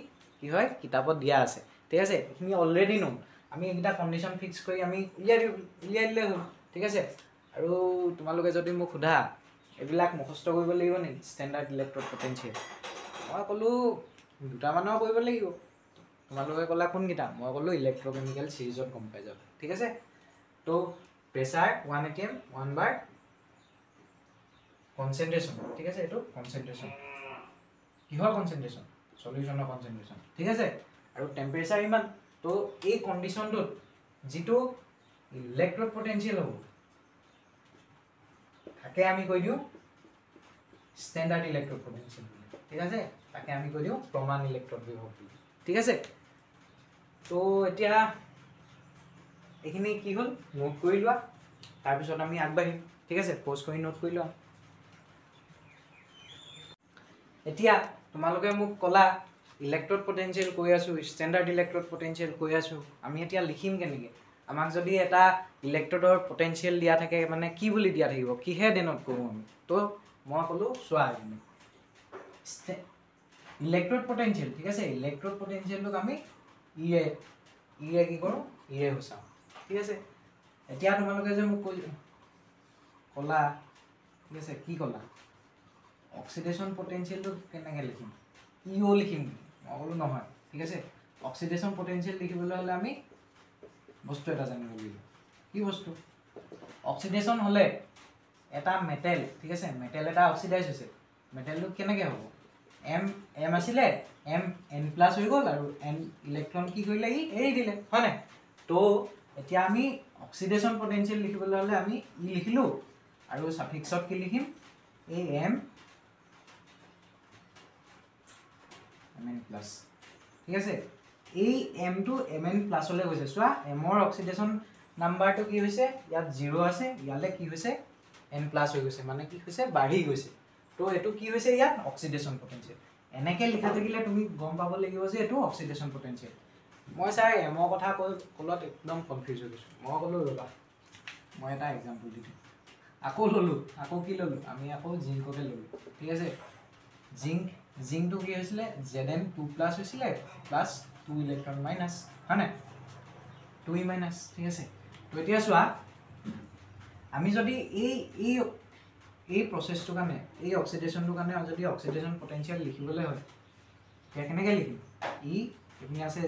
কি হয় কিতাপত দিয়া আছে ঠিক আছে এখিনি অলৰেডি নো আমি এটা কন্ডিশন ফিক্স কৰি আমি উলিয়াই দিলে হ'ল ঠিক আছে আৰু তোমালোকে যদি মোক খুদা এবিলাক মুখস্থ কৰিব লাগিব নি স্ট্যান্ডাৰ্ড ইলেক্ট্ৰড পটেনশিয়েল মই কলো দুটা মানৰ কৰিব লাগিব তোমালোকে কলা কোন কিটা মই কলো ইলেক্ট্ৰোকেমিক্যাল সিৰিজত গম পাই যাব ঠিক আছে তো প্ৰেসাৰ 1 atm 1 bar কনসেন্ট্ৰেচন ঠিক আছে এটো কনসেন্ট্ৰেচন কিহৰ কনসেন্ট্ৰেচন সলিউশনৰ কনসেন্ট্ৰেচন ঠিক আছে আৰু টেম্পাৰেচাৰ ইমান তো এই কন্ডিশনটোত যেটো ইলেক্ট্ৰড পটেনশিয়েল হ'ব তাকে আমি কৈ দিও স্ট্যান্ডাৰ্ড ইলেক্ট্ৰড পটেনশিয়েল ঠিক আছে তাকে আমি কৈ দিও প্ৰমাণ ইলেক্ট্ৰড বিভৱ ঠিক আছে তো এতিয়া এখিনি কি হল নোট কৰি লোৱা তাৰ পিছত আমি আগবাঢ়িম ঠিক আছে পজ কৰি নোট কৰি লোৱা এতিয়া তোমালোকে মোক কলা ইলেক্ট্ৰড পটেনশিয়েল কৈ আছো স্ট্যান্ডাৰ্ড ইলেক্ট্ৰড পটেনশিয়েল কৈ আছো আমি এতিয়া লিখিম কেনেকে আমাক যদি এটা ইলেক্ট্ৰডৰ পটেনশিয়েল দিয়া থাকে মানে কি বুলি দিয়া থাকিব কিহে ডেনোট কৰো আমি তো মই কলো সোয়া ইলেক্ট্ৰড পটেনশিয়েল ঠিক আছে ইলেক্ট্ৰড পটেনশিয়েলক আমি ইয়ে কি কৰো ইয়ে হসাও ঠিক আছে এতিয়া তোমালোকে যে মোক কলা ঠিক আছে কি কলা অক্সিডেশন পটেনশিয়েলটো কেনেকে লিখিম ইও লিখিম মই কলো নহয় ঠিক আছে অক্সিডেশন পটেনশিয়েল লিখিবলৈ হলে আমি বস্তু এটা জানিব লাগিব কি বস্তু অক্সিডেশন হলে এটা মেটেল ঠিক আছে মেটেল এটা অক্সিডাইজ হৈছে মেটেলটো কেনেকে হ'ব m আছিলে m n+ হৈ গল আৰু n ইলেক্ট্ৰন কি কৰিলে ই এৰি দিলে হয় না তো এতিয়া আমি অক্সিডেশন পটেনশিয়েল লিখিবলৈ হলে আমি ই লিখিলো আৰু সাফিক্সত কি লিখিম এই m mn+ ঠিক আছে এই m টো mn+ হলে গৈছে চোৱা m ৰ অক্সিডেশন নাম্বাৰটো কি হৈছে ইয়াত 0 আছে ইয়ালে কি হৈছে n+ হৈ গৈছে মানে কি হৈছে বাঢ়ি গৈছে তো এটো কি হৈছে ইয়াত অক্সিডেশন পটেনশিয়েল এনেকে লিখা থাকিলে তুমি গম পাব লাগিব যে এটো অক্সিডেশন পটেনশিয়েল মই চাই m ৰ কথা কলত একদম কনফিউজ হৈ গৈছো মই কলো ৰবা মই এটা एग्जांपल দিম আকৌ ললো আকৌ কি ললো আমি আকৌ জিংককে ললো ঠিক আছে জিংকটো কি হৈছিলে Zn2+ হৈছিলে প্লাস 2 ইলেক্ট্ৰন মাইনাস হয় না 2e মাইনাস ঠিক আছে তো এতিয়া চোৱা আমি যদি এই প্ৰসেসটো কাৰণে এই অক্সিডেশনটো কাৰণে যদি অক্সিডেশন পটেনশিয়েল লিখিবলৈ হয় তে কেনেকৈ লিখিম ই এখিনি আছে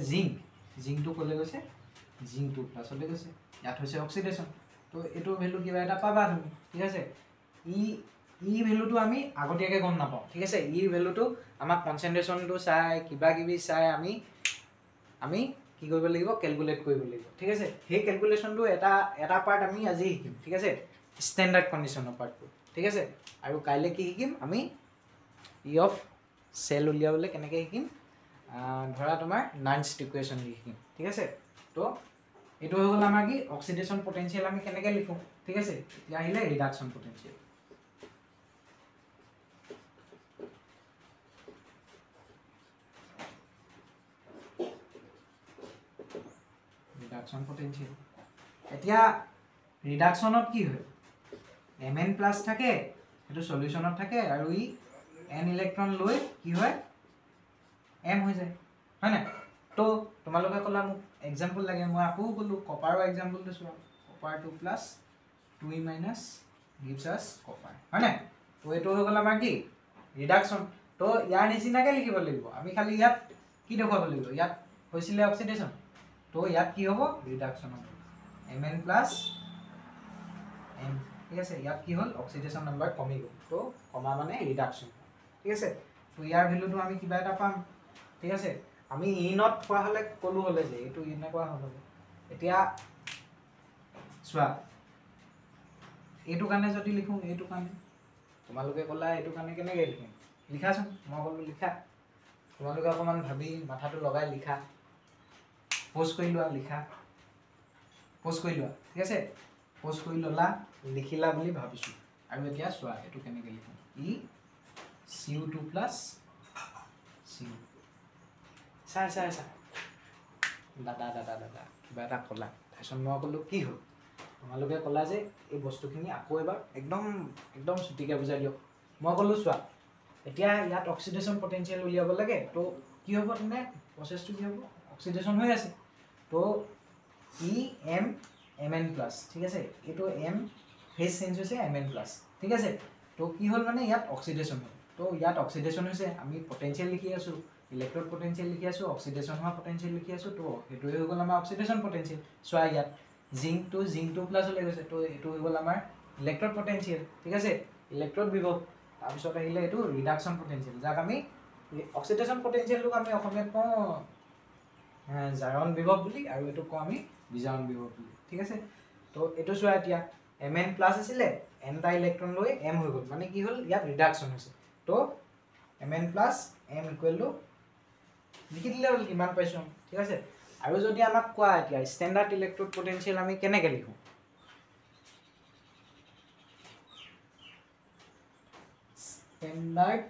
জিংকটো কলে গৈছে জিংক2+ হলে গৈছে ইয়াত হৈছে অক্সিডেশন তো এটো ভ্যালু কিবা এটা পাবা তুমি ঠিক আছে ই ভ্যালুটো আমি আগতীয়াকে গম নাপাও ঠিক আছে ই ভ্যালুটো আমাক কনসেন্ট্ৰেচনটো চাই কিবা কিবি চাই আমি কি কৰিব লাগিব ক্যালকুলেট কৰিব লাগিব ঠিক আছে সেই ক্যালকুলেশনটো এটা পাৰ্ট আমি আজি শিকিম ঠিক আছে স্ট্যান্ডাৰ্ড কন্ডিশনৰ পাৰ্টটো ঠিক আছে আৰু কাইলে কি শিকিম আমি ই অফ সেল উলিয়াবলৈ কেনেকৈ শিকিম ধৰা তোমাৰ নাৰ্নষ্ট ইকুৱেশ্যন শিকিম ঠিক আছে তো এটো হৈ গল আমাৰ কি অক্সিডেশন পটেনশিয়েল আমি কেনেকৈ লিখো ঠিক আছে এতিয়া আহিলে ৰিডাকশন পটেনশিয়েল ৰিডাকশন পটেনশিয়েল এতিয়া ৰিডাকশনত কি হয় mn+ থাকে এটো সলিউশনত থাকে আৰু ই n ইলেক্ট্ৰন লৈ কি হয় m হৈ যায় হয় না তো তোমালোকে কলা মোক एग्जांपल লাগে মই আকৌ বলো কপাৰৰ एग्जांपल দিছো copper 2+ 2e - gives us copper হয় না তো এটো হৈ গল আমাৰ কি ৰিডাকশন তো ইয়াৰ নিচিনাকে লিখিব লাগিব আমি খালি ইয়াত কি দেখাব লাগিব ইয়াত হৈছিলে অক্সিডেশন তো ইয়াত কি হ'ব ৰিডাকশন হ'ব Mn plus m ঠিক আছে ইয়াত কি হল অক্সিডেশন নাম্বার কমি গল তো কমা মানে ৰিডাকশন ঠিক আছে তো ইয়াৰ ভ্যালুটো আমি কিবা এটা পাম ঠিক আছে আমি ই নট কোৱা হলে কলু হলে যে এটো ই নট কোৱা হলে এতিয়া সোৱা এটো কাৰণে যদি লিখো এটো কাৰণে তোমালোকে কলা এটো কাৰণে কেনেকৈ লিখিম লিখাচোন মই কলো লিখা তোমালোকে অকমান ভাবি মাথাটো লগাই লিখা পোস্ট কৰি লোৱা লিখা পোস্ট কৰি লোৱা ঠিক আছে পোস্ট কৰি ললা লিখিলা বুলি ভাবিছো আৰু এতিয়া সোৱা এটো কেনেকৈ লিখো ই CO2 plus CO চাই দাদা কিবা এটা কলা তাৰপিছত মই কলো কি হ'ল তোমালোকে কলা যে এই বস্তুখিনি আকৌ এবাৰ একদম ছুটিকে বুজাই দিয়ক মই কলো চোৱা এতিয়া ইয়াত অক্সিডেশন পটেনশিয়াল উলিয়াব লাগে তো কি হ'ব তেনে প্ৰসেসটো কি হ'ব অক্সিডেশন হৈ আছে তো ই Mn প্লাস ঠিক আছে এটো m ফেজ চেঞ্জ হৈছে Mn প্লাস ঠিক আছে তো কি হ'ল মানে ইয়াত অক্সিডেশন হ'ল তো ইয়াত অক্সিডেশন হৈছে আমি পটেনশিয়াল লিখি আছো ইলেক্ট্ৰড পটেনশিয়াল লিখি আছো অক্সিডেশন হোৱা পটেনশিয়াল লিখি আছো তো এটোই হৈ গল আমাৰ অক্সিডেশন পটেনশিয়াল সোৱা ইয়াত জিংক 2 প্লাস হলে গৈছে তো এটো হৈ গল আমাৰ ইলেক্ট্ৰড পটেনশিয়াল ঠিক আছে ইলেক্ট্ৰড বিভব তাৰপিছত আহিলে এটো ৰিডাকশন পটেনশিয়াল যাক আমি অক্সিডেশন পটেনশিয়ালক আমি অসমীয়াত কওঁ জাৰণ বিভব বুলি আৰু এটো কওঁ আমি বিজাৰণ বিভব বুলি ঠিক আছে তো এটো সোৱা এতিয়া Mn প্লাস আছিলে n টা ইলেক্ট্ৰন লৈ m হৈ গল মানে কি হল ইয়াত ৰিডাকশন হৈছে তো Mn plus m equal to লিখি দিলে হল কিমান পাইছো ঠিক আছে আৰু যদি আমাক কোৱা এতিয়া স্ট্যান্ডাৰ্ড ইলেক্ট্ৰড পটেনশিয়াল আমি কেনেকৈ লিখো স্ট্যান্ডাৰ্ড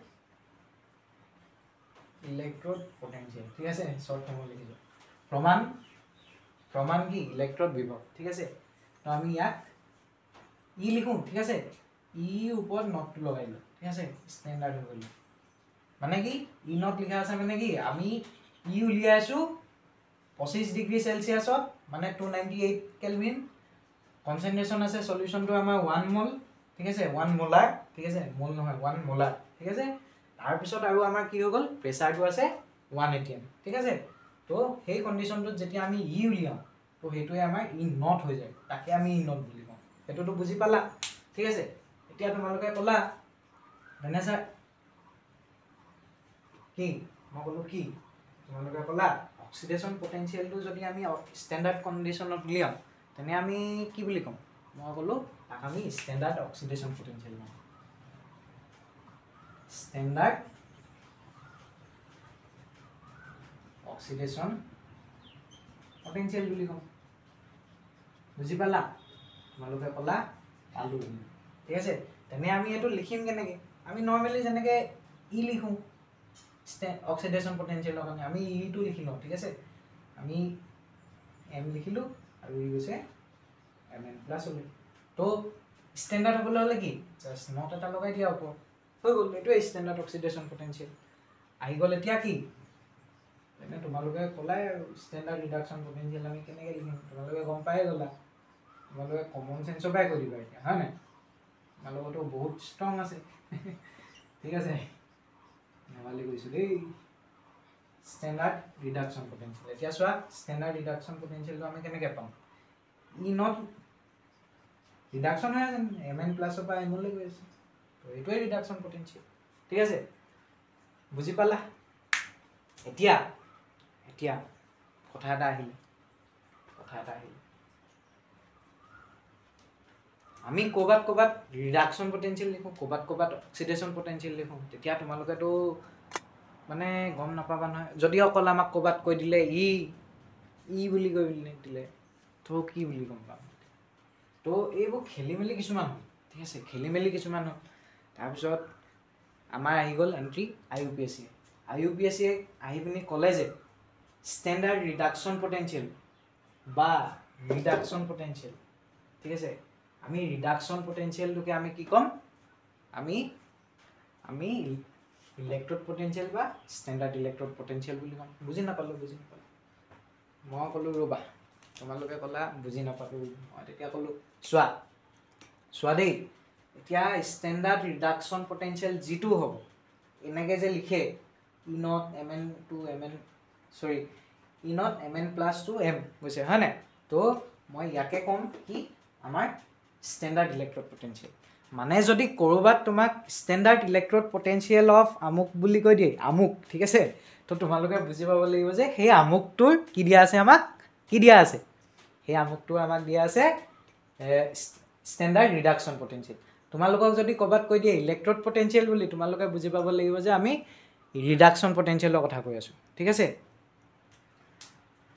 ইলেক্ট্ৰড পটেনশিয়াল ঠিক আছে শৰ্ট ফৰ্ম লিখিছো প্ৰমাণ কি ইলেক্ট্ৰড বিভব ঠিক আছে তো আমি ইয়াক ই লিখো ঠিক আছে ই ওপৰত নটটো লগাই দিলো ঠিক আছে স্ট্যান্ডার্ড হৈ গল মানে কি ই নট লিখা আছে মানে কি আমি ই উলিয়াই আছো 25 ডিগ্ৰী সেলসিয়াসত মানে 298 কেলভিন কনসেন্ট্ৰেশন আছে সলিউশনটো আমাৰ 1 মোল ঠিক আছে 1 মোলাৰ ঠিক আছে মোল নহয় 1 মোলাৰ ঠিক আছে তাৰ পিছত আৰু আমাৰ কি হৈ গল প্ৰেসাৰটো আছে 1 atm ঠিক আছে তো সেই কন্ডিশনটোত যেতিয়া আমি ই উলিয়াম তো হেতুৱে আমাৰ ই নট হৈ যায় তাকে আমি ই নট বুলি কওঁ হেতুটো বুজি পালা ঠিক আছে এতিয়া তোমালোকে কলা মানে স্যাৰ কি মই কলো কি তোমালোকে কলা অক্সিডেশন পটেনশিয়ালটো যদি আমি স্ট্যান্ডার্ড কন্ডিশনত উলিয়াম তেনে আমি কি বুলি কম মই কলো তাক আমি স্ট্যান্ডার্ড অক্সিডেশন পটেনশিয়াল কম স্ট্যান্ডার্ড অক্সিডেশন পটেনশিয়াল বুলি কম বুজি পালা তোমালোকে কলা পালো ঠিক আছে তেনে আমি এটো লিখিম কেনেকৈ আমি নরমালি যেনেকৈ ই লিখো অক্সিডেশন পটেনশিয়াল কাৰণে আমি ই টু লিখিলো ঠিক আছে আমি m লিখিলো আৰু ই হৈছে Mn প্লাস হল তো স্ট্যান্ডার্ড হবলৈ হলে কি জাস্ট নট এটা লগাই দিয়া হ'ব হৈ গল এটো স্ট্যান্ডার্ড অক্সিডেশন পটেনশিয়াল আহি গল এতিয়া কি এনে তোমালোকে কলাই স্ট্যান্ডার্ড রিডাকশন পটেনশিয়াল আমি কেনেকৈ লিখিম তোমালোকে গম পাই গলা তোমালোকে কমন সেন্স পাই কৰিবা এতিয়া হয় না তোমালোকটো বহুত ষ্ট্ৰং আছে ঠিক আছে নেমালি কৈছো দেই স্ট্যান্ডাৰ্ড ৰিডাকশন পটেনশিয়াল এতিয়া সোৱা স্ট্যান্ডাৰ্ড ৰিডাকশন পটেনশিয়ালটো আমি কেনেকৈ পাম ই নট ৰিডাকশন হয় Mn প্লাস পৰা m লৈ গৈ আছে তো এটোই রিডাকশন পটেনশিয়াল ঠিক আছে বুজি পালা এতিয়া কথা এটা আহিলে আমি কোবাত রিডাকশন পটেনশিয়াল লিখো কোবাত অক্সিডেশন পটেনশিয়াল লিখো তেতিয়া তোমালোকে তো মানে গম নাপাবা নহয় যদি অকল আমাক কোবাত কৈ দিলে ই বুলি কৈ দিলে তো কি বুলি গম পাম তো এইবোৰ খেলিমেলি কিছুমান ঠিক আছে খেলিমেলি কিছুমান তাৰপিছত আমাৰ আহি গল এন্ট্ৰি IUPAC আহি পিনি কলে যে স্ট্যান্ডার্ড রিডাকশন পটেনশিয়াল বা রিডাকশন পটেনশিয়াল ঠিক আছে আমি রিডাকশন পটেনশিয়ালটোকে আমি কি কম আমি ইলেক্ট্রড পটেনশিয়াল বা স্ট্যান্ডার্ড ইলেক্ট্রড পটেনশিয়াল বুলি কম বুজি নাপালো মই কলো ৰবা তোমালোকে কলা বুজি নাপালো মই তেতিয়া কলো সোৱা দেই এতিয়া স্ট্যান্ডার্ড রিডাকশন পোটেনশিয়াল যেটো হ'ব এনেকে যে লিখে E naught mn to mn sorry E naught mn plus 2m বুঝছে হয় না তো মই ইয়াকে কম কি আমাৰ স্ট্যান্ডাৰ্ড ইলেক্ট্ৰোড পোটেনশিয়াল মানে যদি কৰবাত তোমাক স্ট্যান্ডার্ড ইলেক্ট্রোড পোটেনশিয়াল অফ আমুক বুলি কৈ দিয়ে আমুক ঠিক আছে তো তোমালোকে বুজি পাব লাগিব যে সেই আমুকটোৰ কি দিয়া আছে আমাক কি দিয়া আছে সেই আমুকটোৰ আমাক দিয়া আছে স্ট্যান্ডাৰ্ড ৰিডাকশন পোটেনশিয়াল তোমালোকক যদি কৰবাত কৈ দিয়ে ইলেক্ট্ৰোড পোটেনশিয়াল বুলি তোমালোকে বুজি পাব লাগিব যে আমি ৰিডাকশন পোটেনশিয়ালৰ কথা কৈ আছো ঠিক আছে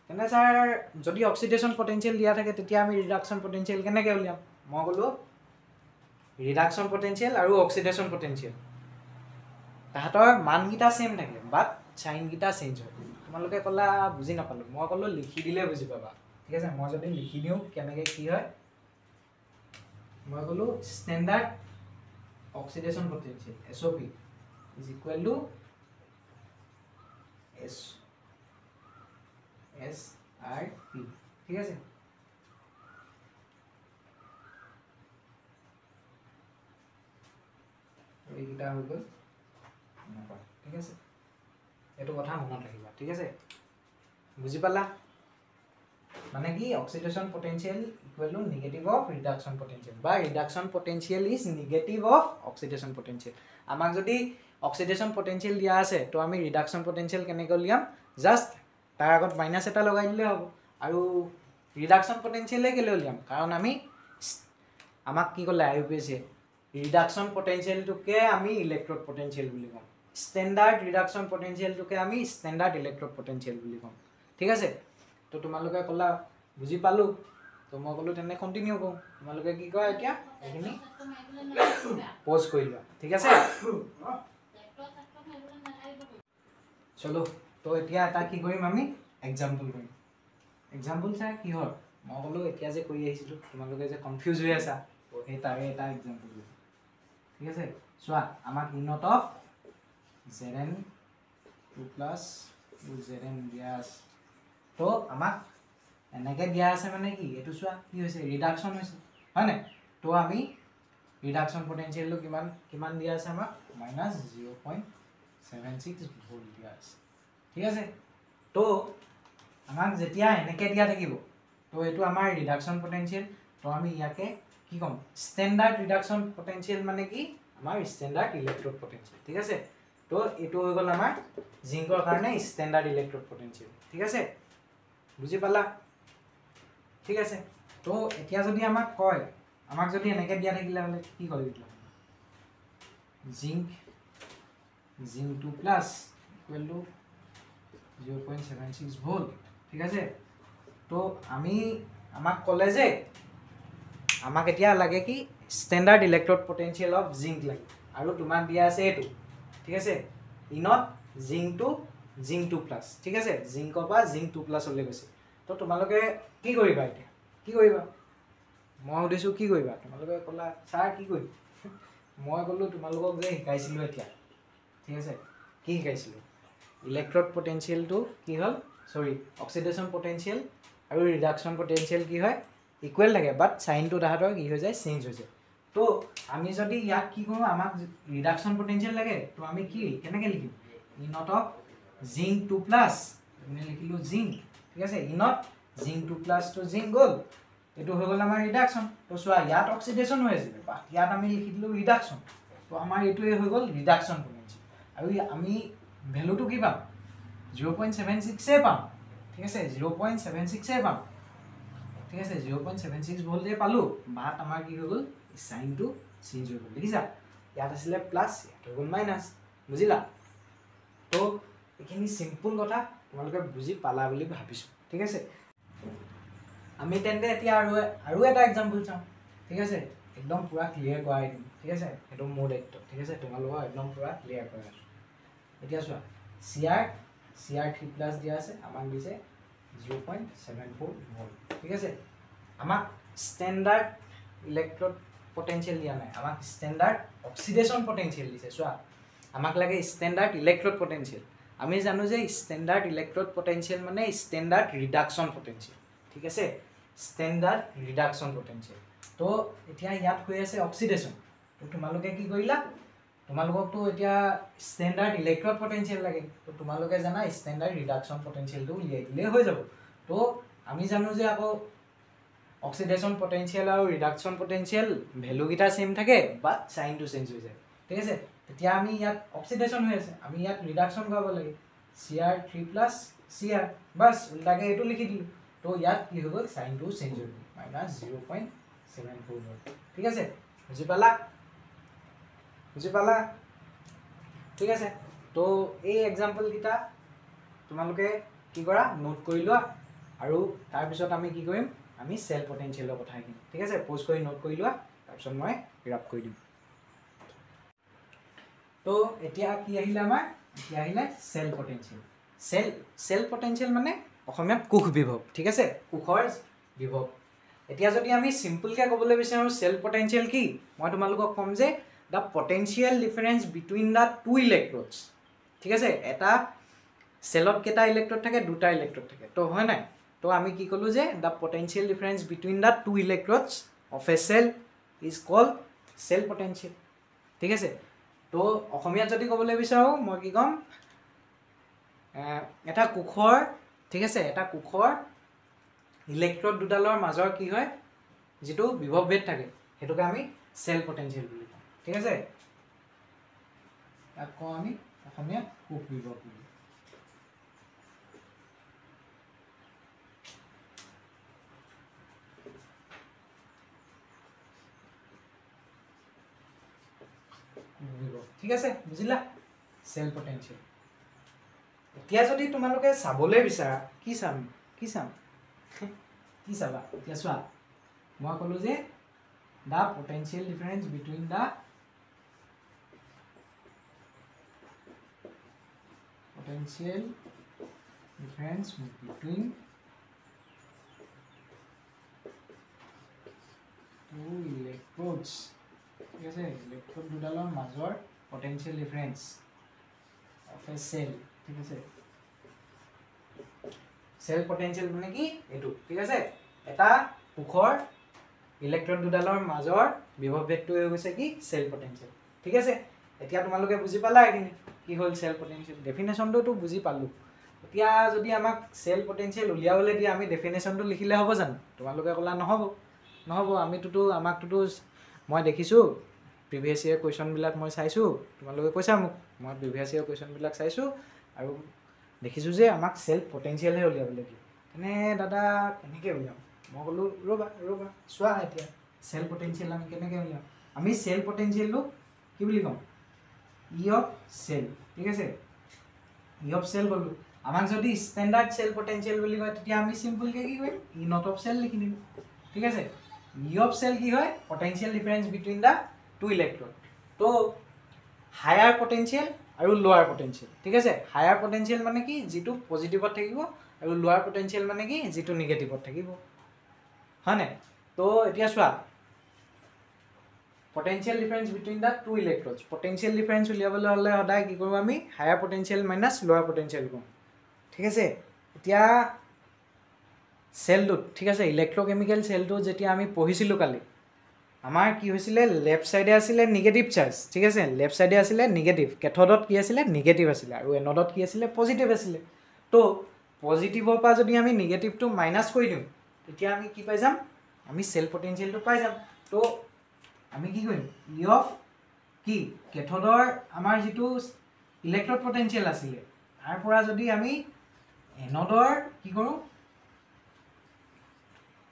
তেনে স্যাৰ যদি অক্সিডেশন পোটেনশিয়াল দিয়া থাকে তেতিয়া আমি ৰিডাকশন পোটেনশিয়াল কেনেকৈ উলিয়াম মই কলো ৰিডাকশন পোটেনশিয়াল আৰু অক্সিডেশন পোটেনশিয়াল তাহাতৰ মানগিটা সেম থাকে বাট সাইন গিটা চেঞ্জ হয় তোমালোকে কলা বুজি নাপালো মই কলো লিখি দিলে বুজি পাবা ঠিক আছে মই যদি লিখি দিও কেনেকৈ কি হয় মই কলো standard oxidation potential SOP is equal to SRP ঠিক আছে এইটা হৈ গল ঠিক আছে এটো কথা মনত ৰাখিবা ঠিক আছে বুজি পালা মানে কি oxidation potential equal to negative of reduction potential বা reduction potential is negative of oxidation potential আমাক যদি অক্সিডেশন পোটেনশিয়াল দিয়া আছে তো আমি রিডাকশন পোটেনশিয়াল কেনেকৈ লিয়াম জাস্ট তাৰ আগত মাইনাস এটা লগাই দিলে হ'ব আৰু ৰিডাকশন পোটেনশিয়ালে কেলে লিয়াম কাৰণ আমি আমাক কি কলে IUPAC রিডাকশন পোটেনশিয়ালটোকে আমি ইলেক্ট্রোড পোটেনশিয়াল বুলি কম স্ট্যান্ডার্ড রিডাকশন পোটেনশিয়ালটোকে আমি স্ট্যান্ডার্ড ইলেক্ট্রোড পোটেনশিয়াল বুলি কম ঠিক আছে তো তোমালোকে কলা বুজি পালো তো মই কলো তেনে কন্টিনিউ কৰো তোমালোকে কি কয় এতিয়া এখিনি পজ কৰি লোৱা ঠিক আছে চলো তো এতিয়া এটা কি কৰিম আমি এক্সাম্পল কৰিম এক্সাম্পল চাই কি হয় মই কলো এতিয়া যে কৰি আহিছিলো তোমালোকে যে কনফিউজ হৈ আছা তো এই তাৰে এটা এক্সাম্পল কৰিম ঠিক আছে চোৱা আমাক unit of Zn 2 plus Zn দিয়া আছে তো আমাক এনেকে দিয়া আছে মানে কি এটো চোৱা কি হৈছে ৰিডাকশন হৈছে হয় না তো আমি রিডাকশন পোটেনশিয়াল লো কিমান দিয়া আছে আমাক -0.76 ভোল্ট দিয়া আছে ঠিক আছে তো আমাক যেতিয়া এনেকে দিয়া থাকিব তো এটো আমাৰ ৰিডাকশন পোটেনশিয়াল তো আমি ইয়াকে কি কম স্ট্যান্ডাৰ্ড ৰিডাকশন পোটেনশিয়াল মানে কি আমাৰ স্ট্যান্ডাৰ্ড ইলেক্ট্ৰোড পোটেনশিয়াল ঠিক আছে তো এটো হৈ গল আমাৰ জিংকৰ কাৰণে স্ট্যান্ডার্ড ইলেক্ট্রোড পোটেনশিয়াল ঠিক আছে বুজি পালা ঠিক আছে তো এতিয়া যদি আমাক কয় আমাক যদি এনেকে দিয়া থাকিলে হলে কি কৰিবি zinc 2 plus equal to 0.76 volt ঠিক আছে তো আমি আমাক কলে যে আমাক এতিয়া লাগে কি standard electrode potential of zinc লাগে আৰু তোমাক দিয়া আছে এটো ঠিক আছে ইনত জিংক 2 প্লাস ঠিক আছে জিংকৰ পৰা জিংক 2 প্লাস হলে গৈছে তো তোমালোকে কি কৰিবা এতিয়া কি কৰিবা মই উদিছো কি কৰিবা তোমালোকে কলা স্যাৰ কি কৰিম মই কলো তোমালোকক যে শিকাইছিলো এতিয়া ঠিক আছে কি শিকাইছিলো ইলেক্ট্রোড পোটেনশিয়াল টু কি হল সরি অক্সিডেশন পোটেনশিয়াল আৰু ৰিডাকশন পোটেনশিয়াল কি হয় ইকুয়াল থাকে বাট সাইন টু তাহাতৰ কি হৈ যায় চেঞ্জ হৈ যায় তো আমি যদি ইয়াক কি কৰো আমাক রিডাকশন পোটেনশিয়াল লাগে তো আমি কি কেনেকৈ লিখিম ইনত অফ জিংক 2 প্লাস আমি লিখিলো জিংক ঠিক আছে ইনত জিংক 2 প্লাস তো জিংক গল এটো হৈ গল আমাৰ রিডাকশন তো সোয়া ইয়াত অক্সিডেশন হৈ আছে বা ইয়াত আমি লিখি দিলো রিডাকশন তো আমাৰ এটোই হৈ গল ৰিডাকশন পোটেনশিয়াল আৰু আমি ভ্যালুটো কি পাম 0.76 এ পাম ঠিক আছে 0.76 এ পাম ঠিক আছে 0.76 ভোল্ট এ পালো বাট আমাৰ কি হৈ গল সাইন টু চেঞ্জ হৈ গল দেখিছা ইয়াত আছিল প্লাস ইয়াত হৈ গল মাইনাস বুজিলা তো এখিনি সিম্পল কথা তোমালোকে বুজি পালা বুলি ভাবিছো ঠিক আছে আমি তেন্তে এতিয়া আৰু এটা एग्जांपल চাও ঠিক আছে একদম পুৰা ক্লিয়াৰ কৰাই দিম ঠিক আছে এটো মোৰ দায়িত্ব ঠিক আছে তোমালোকক একদম পুৰা ক্লিয়াৰ কৰাই আছো এতিয়া চোৱা CR3+ দিয়া আছে আমাক দিছে 0.74 ভোল্ট ঠিক আছে আমাক স্ট্যান্ডার্ড ইলেক্ট্রোড পোটেনশিয়াল দিয়া নাই আমাক স্ট্যান্ডার্ড অক্সিডেশন পোটেনশিয়াল দিছে চোৱা আমাক লাগে স্ট্যান্ডার্ড ইলেক্ট্রোড পোটেনশিয়াল আমি জানো যে স্ট্যান্ডার্ড ইলেক্ট্রোড পোটেনশিয়াল মানে স্ট্যান্ডার্ড রিডাকশন পোটেনশিয়াল ঠিক আছে স্ট্যান্ডার্ড রিডাকশন পোটেনশিয়াল তো এতিয়া ইয়াত হৈ আছে অক্সিডেশন তো তোমালোকে কি কৰিলা তোমালোককতো এতিয়া স্ট্যান্ডার্ড ইলেক্ট্রড পটেনশিয়াল লাগে তো তোমালোকে জানা স্ট্যান্ডার্ড রিডাকশন পটেনশিয়ালটো উলিয়াই দিলে হৈ যাব তো আমি জানো যে আকৌ অক্সিডেশন পটেনশিয়াল আৰু রিডাকশন পটেনশিয়াল ভ্যালু গিটা সেম থাকে বাট সাইনটো চেঞ্জ হৈ যায় ঠিক আছে তেতিয়া আমি ইয়াত অক্সিডেশন হৈ আছে আমি ইয়াত রিডাকশন কৰাব লাগে Cr3 + Cr বাস উল্টাকে এটো লিখি দিলো তো ইয়াত কি হৈ গল সাইনটো চেঞ্জ হৈ গল -0.74 ঠিক আছে বুজি পালা ঠিক আছে তো এই एग्जांपल গিটা তোমালোকে কি কৰা নোট কৰি লোৱা আৰু তাৰ পিছত আমি কি কৰিম আমি সেল পটেনশিয়ালৰ কথা আহিম ঠিক আছে পোজ কৰি নোট কৰি লোৱা তাৰ পিছত মই ৰাপ কৰি দিম তো এতিয়া কি আহিলে আমাৰ এতিয়া আহিলে সেল পটেনশিয়াল সেল পটেনশিয়াল মানে অসমীয়াত কোষ বিভৱ ঠিক আছে কোষৰ বিভৱ এতিয়া যদি আমি সিম্পল কে ক'বলৈ বিচাৰো সেল পটেনশিয়াল কি মই তোমালোকক কম যে the potential difference between the two electrodes ঠিক আছে এটা সেলত কেটা ইলেক্ট্রড থাকে দুটা ইলেক্ট্রড থাকে তো হয় নাই তো আমি কি কলো যে the potential difference between the two electrodes of a cell is called cell potential ঠিক আছে তো অসমীয়াত যদি ক'বলৈ বিচাৰো মই কি কম এটা কোষৰ ঠিক আছে এটা কোষৰ ইলেক্ট্ৰড দুডালৰ মাজৰ কি হয় যেটো বিভৱ ভেদ থাকে হেতুকে আমি সেল পটেনশিয়াল বুলি কওঁ ঠিক আছে তাক কওঁ আমি অসমীয়া কোষ বিভৱ বুলি ঠিক আছে বুজিলা সেল পটেনশিয়াল এতিয়া যদি তোমালোকে চাবলৈ বিচাৰা কি চাবা এতিয়া চোৱা মই কলো যে the potential difference between the two electrodes ঠিক আছে ইলেক্ট্রড দুডালৰ মাজৰ potential difference of a cell ঠিক আছে সেল পটেনশিয়াল মানে কি এটো ঠিক আছে এটা কোষৰ ইলেক্ট্ৰড দুডালৰ মাজৰ বিভৱ ভেদটো হৈ গৈছে কি সেল পটেনশিয়াল ঠিক আছে এতিয়া তোমালোকে বুজি পালা এখিনি কি হল সেল পটেনশিয়াল ডেফিনেশনটো তো বুজি পালো এতিয়া যদি আমাক সেল পটেনশিয়াল উলিয়াবলৈ দি আমি ডেফিনেশনটো লিখিলে হ'ব জানো তোমালোকে কলা নহব আমিটো আমাকটো মই দেখিছো প্ৰিভিয়াস ইয়াৰ কোৱেশ্চন বিলাক মই চাইছো তোমালোকে কৈছা মোক মই প্ৰিভিয়াস ইয়াৰ কোৱেশ্চন বিলাক চাইছো আৰু দেখিছো যে আমাক সেল পটেনশিয়াল হে উলিয়াবলৈ দি এনে দাদা কেনেকৈ উলিয়াম মই কলো ৰবা চোৱা এতিয়া সেল পটেনশিয়াল আমি কেনেকৈ উলিয়াম আমি সেল পটেনশিয়ালটো কি বুলি কম ই অফ সেল ঠিক আছে ই অফ সেল কলো আমাক যদি স্ট্যান্ডার্ড সেল পটেনশিয়াল বুলি কয় তেতিয়া আমি সিম্পল কে কি কৰিম ই নট অফ সেল লিখি দিম ঠিক আছে ই অফ সেল কি হয় potential difference between the two electron তো হায়ার পটেনশিয়াল আৰু লোৱাৰ পটেনশিয়াল ঠিক আছে হায়াৰ পটেনশিয়াল মানে কি যেটো পজিটিভত থাকিব আৰু লোৱাৰ পটেনশিয়াল মানে কি যেটো নেগেটিভত থাকিব হয়নে তো এতিয়া চোৱা potential difference between the two electrodes potential difference উলিয়াবলৈ হলে সদায় কি কৰো আমি হায়াৰ পটেনশিয়াল মাইনাস লোৱাৰ পটেনশিয়াল কম ঠিক আছে এতিয়া সেলটো ঠিক আছে ইলেক্ট্ৰোকেমিক্যাল সেলটো যেতিয়া আমি পঢ়িছিলো কালি আমাৰ কি হৈছিলে লেফট সাইডে আছিল নেগেটিভ চাৰ্জ ঠিক আছে লেফট সাইডে আছিল নেগেটিভ কেথোডত কি আছিল নেগেটিভ আছিল আৰু এনোডত কি আছিল পজিটিভ আছিল তো পজিটিভৰ পৰা যদি আমি নেগেটিভটো মাইনাস কৰি দিম তেতিয়া আমি কি পাই যাম আমি সেল পটেনশিয়ালটো পাই যাম তো আমি কি কৰিম ই অফ কি কেথোডৰ আমাৰ যেটো ইলেক্ট্ৰড পটেনশিয়াল আছিল তাৰ পৰা যদি আমি এনোডৰ কি কৰো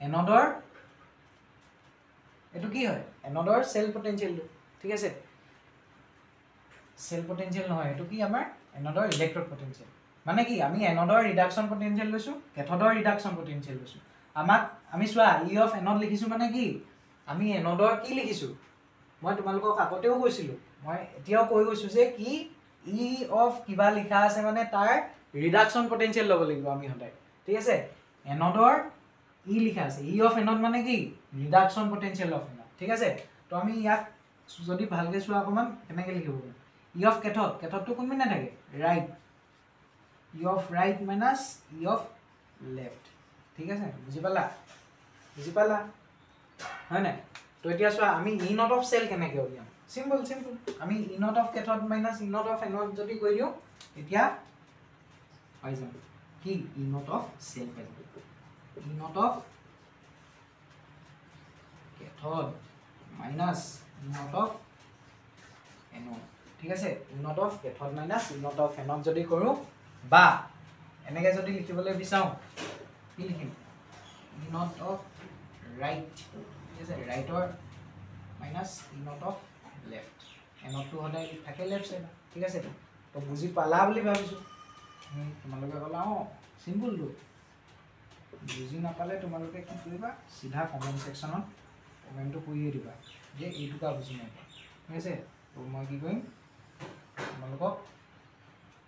এনোডৰ এটো কি হয় এনোডৰ সেল পটেনশিয়াল ঠিক আছে সেল পটেনশিয়াল নহয় এটো কি আমাৰ এনোডৰ ইলেক্ট্ৰড পটেনশিয়াল মানে কি আমি এনোডৰ ৰিডাকশন পটেনশিয়াল লৈছো কেথোডৰ ৰিডাকশন পটেনশিয়াল লৈছো আমাক আমি চোৱা ই অফ এনোড লিখিছো মানে কি আমি এনোডৰ কি লিখিছো মই তোমালোকক আগতেও কৈছিলো মই এতিয়াও কৈ গৈছো যে কি ই অফ কিবা লিখা আছে মানে তাৰ ৰিডাকশন পটেনশিয়াল লব লাগিব আমি হদাই ঠিক আছে এনোডৰ ই লিখা আছে ই অফ এনোড মানে কি ৰিডাকশন পটেনশিয়াল অফ এনোড ঠিক আছে তো আমি ইয়াক যদি ভালকে চোৱা অকমান কেনেকৈ লিখিব ই অফ কেথোডটো কোন মিনে থাকে right E of right minus E of left ঠিক আছে বুজি পালা হয় না তো এতিয়া চোৱা আমি ই নট অফ সেল কেনেকৈ উলিয়াম সিম্পল আমি E naught of cathode minus E naught of anode যদি কৈ দিও এতিয়া পাই যাম কি ই নট অফ সেল পাই যাম E naught of cathode minus E naught of anode ঠিক আছে E naught of cathode minus E naught of anode যদি কৰো বা এনেকে যদি লিখিবলৈ বিচাও কি লিখিম ই নট অফ রাইট ঠিক আছে ৰাইটৰ minus E naught of left এনডটো হদাই থাকে লেফট সাইড ঠিক আছে তো বুজি পালা বুলি ভাবিছো তোমালোকে কলা সিম্পল তো বুজি নাপালে তোমালোকে কি কৰিবা সিধা কমেন্ট সেকশনত কমেন্টটো কৰিয়ে দিবা যে এইটুকা বুজি নাই ঠিক আছে তো মই কি কৰিম তোমালোকক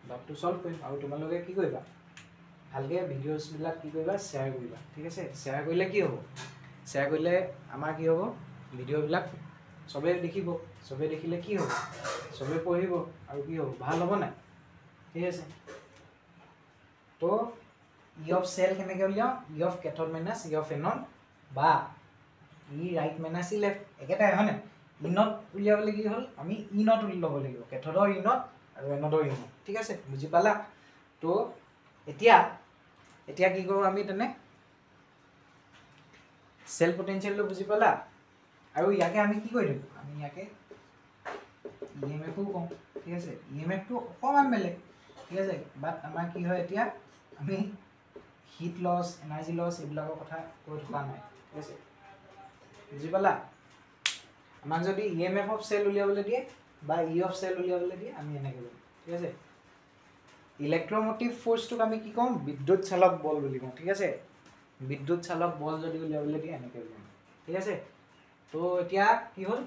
লটটো সলভ কৰিম আৰু তোমালোকে কি কৰিবা ভালকে ভিডিওস বিলাক কি কৰিবা শেয়াৰ কৰিবা ঠিক আছে শেয়াৰ কৰিলে কি হ'ব শেয়াৰ কৰিলে আমাৰ কি হ'ব ভিডিও বিলাক সবে দেখিব সবে দেখিলে কি হ'ব সবে পঢ়িব আৰু কি হ'ব ভাল হ'ব না ঠিক আছে তো ই অফ সেল কেনেকৈ উলিয়াও ই of cathode minus E of and বা ই ৰাইট মাইনাস ই লেফট একেটাই হয় না ই নট উলিয়াবলৈ কি হ'ল আমি ই নট উলিয়াব ল'ব লাগিব কেথডৰ ই নট আৰু এনডৰ ই নট ঠিক আছে বুজি পালা তো এতিয়া কি কৰো আমি তেনে সেল পটেনশিয়ালটো বুজি পালা আৰু ইয়াকে আমি কি কৰি দিম আমি ইয়াকে ইএমএফও কম ঠিক আছে ইএমএফটো অকমান বেলেগ ঠিক আছে বাট আমাৰ কি হয় এতিয়া আমি হিট লস এনাৰ্জি লস এইবিলাকৰ কথা কৈ থকা নাই ঠিক আছে বুজি পালা আমাক যদি ইএমএফ অফ সেল উলিয়াবলৈ দিয়ে বা ই অফ সেল উলিয়াবলৈ দিয়ে আমি এনেকৈ কৰিম ঠিক আছে ইলেক্ট্ৰোমোটিভ ফোর্সটোক আমি কি কম বিদ্যুৎ চালক বল বুলি কওঁ ঠিক আছে বিদ্যুৎ চালক বল যদি উলিয়াবলৈ দিয়ে এনেকৈ উলিয়াম ঠিক আছে তো এতিয়া কি হ'ল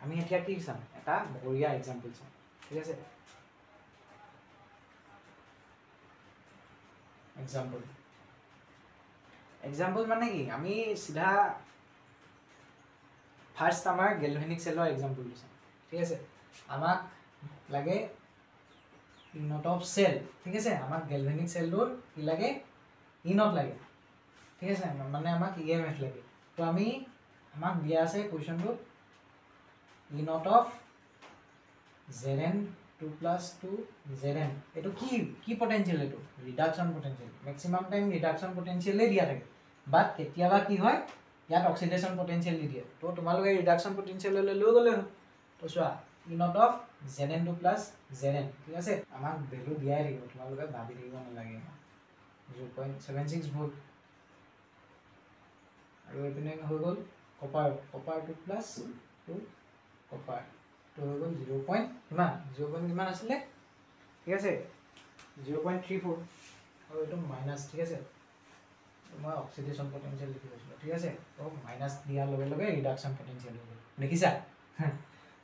আমি এতিয়া কি চাম এটা বঢ়িয়া এক্সাম্পল চাম ঠিক আছে এক্সাম্পল মানে কি আমি সিধা ফার্স্ট আমাৰ গেলভেনিক সেলৰ এক্সাম্পল চাম ঠিক আছে আমাক লাগে ই নট অফ সেল ঠিক আছে আমাক গেলভেনিক সেলটোৰ কি লাগে ই নট লাগে ঠিক আছে মানে আমাক ইএমএফ লাগে তো আমি আমাক দিয়া আছে কোৱেশ্চনটো ই নট অফ Zn 2 + 2 Zn এটো কি পটেনশিয়াল এটো ৰিডাকশন পটেনশিয়াল ম্যাক্সিমাম টাইম ৰিডাকশন পটেনশিয়ালে দিয়া থাকে বাট কেতিয়াবা কি হয় ইয়াত অক্সিডেশন পটেনশিয়াল দি দিয়ে তো তোমালোকে ৰিডাকশন পটেনশিয়াল লৈ গলে তো চোৱা ই নট অফ Zn2 + Zn ঠিক আছে আমাক ভ্যালু দিয়াই থাকিব তোমালোকে ভাবি থাকিব নালাগে 0.76 ভোল্ট আৰু এপিনে হৈ গল কপাৰ 2 + 2 কপাৰ তো হৈ গল 0. কিমান আছিলে ঠিক আছে 0.34 আৰু এটো মাইনাস ঠিক আছে মই অক্সিডেশন পটেনশিয়াল লিখি দিছো ঠিক আছে তো মাইনাস দিয়াৰ লগে লগে ৰিডাকশন পটেনশিয়াল হৈ গল দেখিছা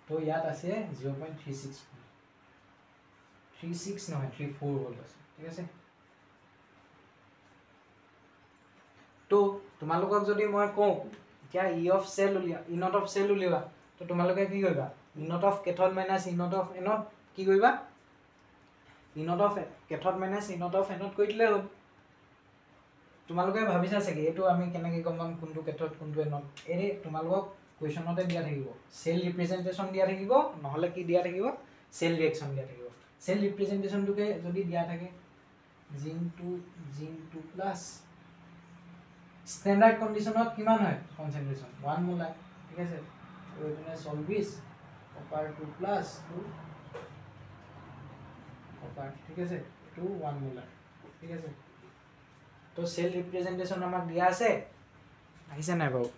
তো ইয়াত আছে 0.36 নহয় 34 ভোল্ট আছে ঠিক আছে তো তোমালোকক যদি মই কওঁ এতিয়া ই অফ সেল উলিয়া ই নট অফ সেল উলিয়া তো তোমালোকে কি কৰিবা E naught of cathode minus E naught of anode কি কৰিবা E naught of cathode minus E naught of anode কৈ দিলে হ'ল তোমালোকে ভাবিছা চাগে এটো আমি কেনেকৈ গম পাম কোনটো কেথড কোনটো এনড এৰে তোমালোকক কোৱেশ্চনতে দিয়া থাকিব সেল ৰিপ্ৰেজেন্টেশন দিয়া থাকিব নহলে কি দিয়া থাকিব সেল ৰিঅ্যাকশন দিয়া থাকিব সেল ৰিপ্ৰেজেন্টেশনটোকে যদি দিয়া থাকে জিং2 প্লাস স্ট্যান্ডার্ড কন্ডিশনত কিমান হয় কনসেন্ট্রেশন 1 মোলার ঠিক আছে তো এখানে 20 কপার 2 প্লাস 2 কপার ঠিক আছে 2 1 মোলার ঠিক আছে তো সেল রিপ্রেজেন্টেশন আমাক দিয়া আছে আহিছে নাই বাবু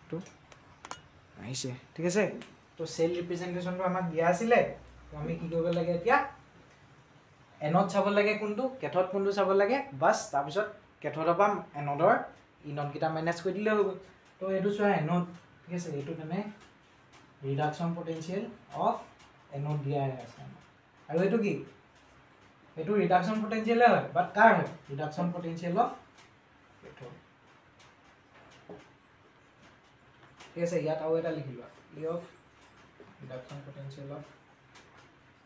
তো আহিছে ঠিক আছে তো সেল রিপ্রেজেন্টেশনটো আমাক দিয়া আছিলে তো আমি কি কৰিব লাগে এতিয়া এনড চাব লাগে কোনটো কেথড কোনটো চাব লাগে বাস তাৰ পিছত কেথডৰ পৰা এনডৰ ইনড কিটা মাইনাস কৰি দিলে হ'ব তো এটো চোৱা এনড ঠিক আছে এটো মানে ৰিডাকশন পটেনশিয়াল অফ এনড দিয়া আছে আৰু এটো কি এটো ৰিডাকশন পটেনশিয়াল হয় বাট কাৰ হয় ৰিডাকশন পটেনশিয়াল অফ কেথড ঠিক আছে ইয়াত আৰু এটা লিখি লোৱা E of reduction potential of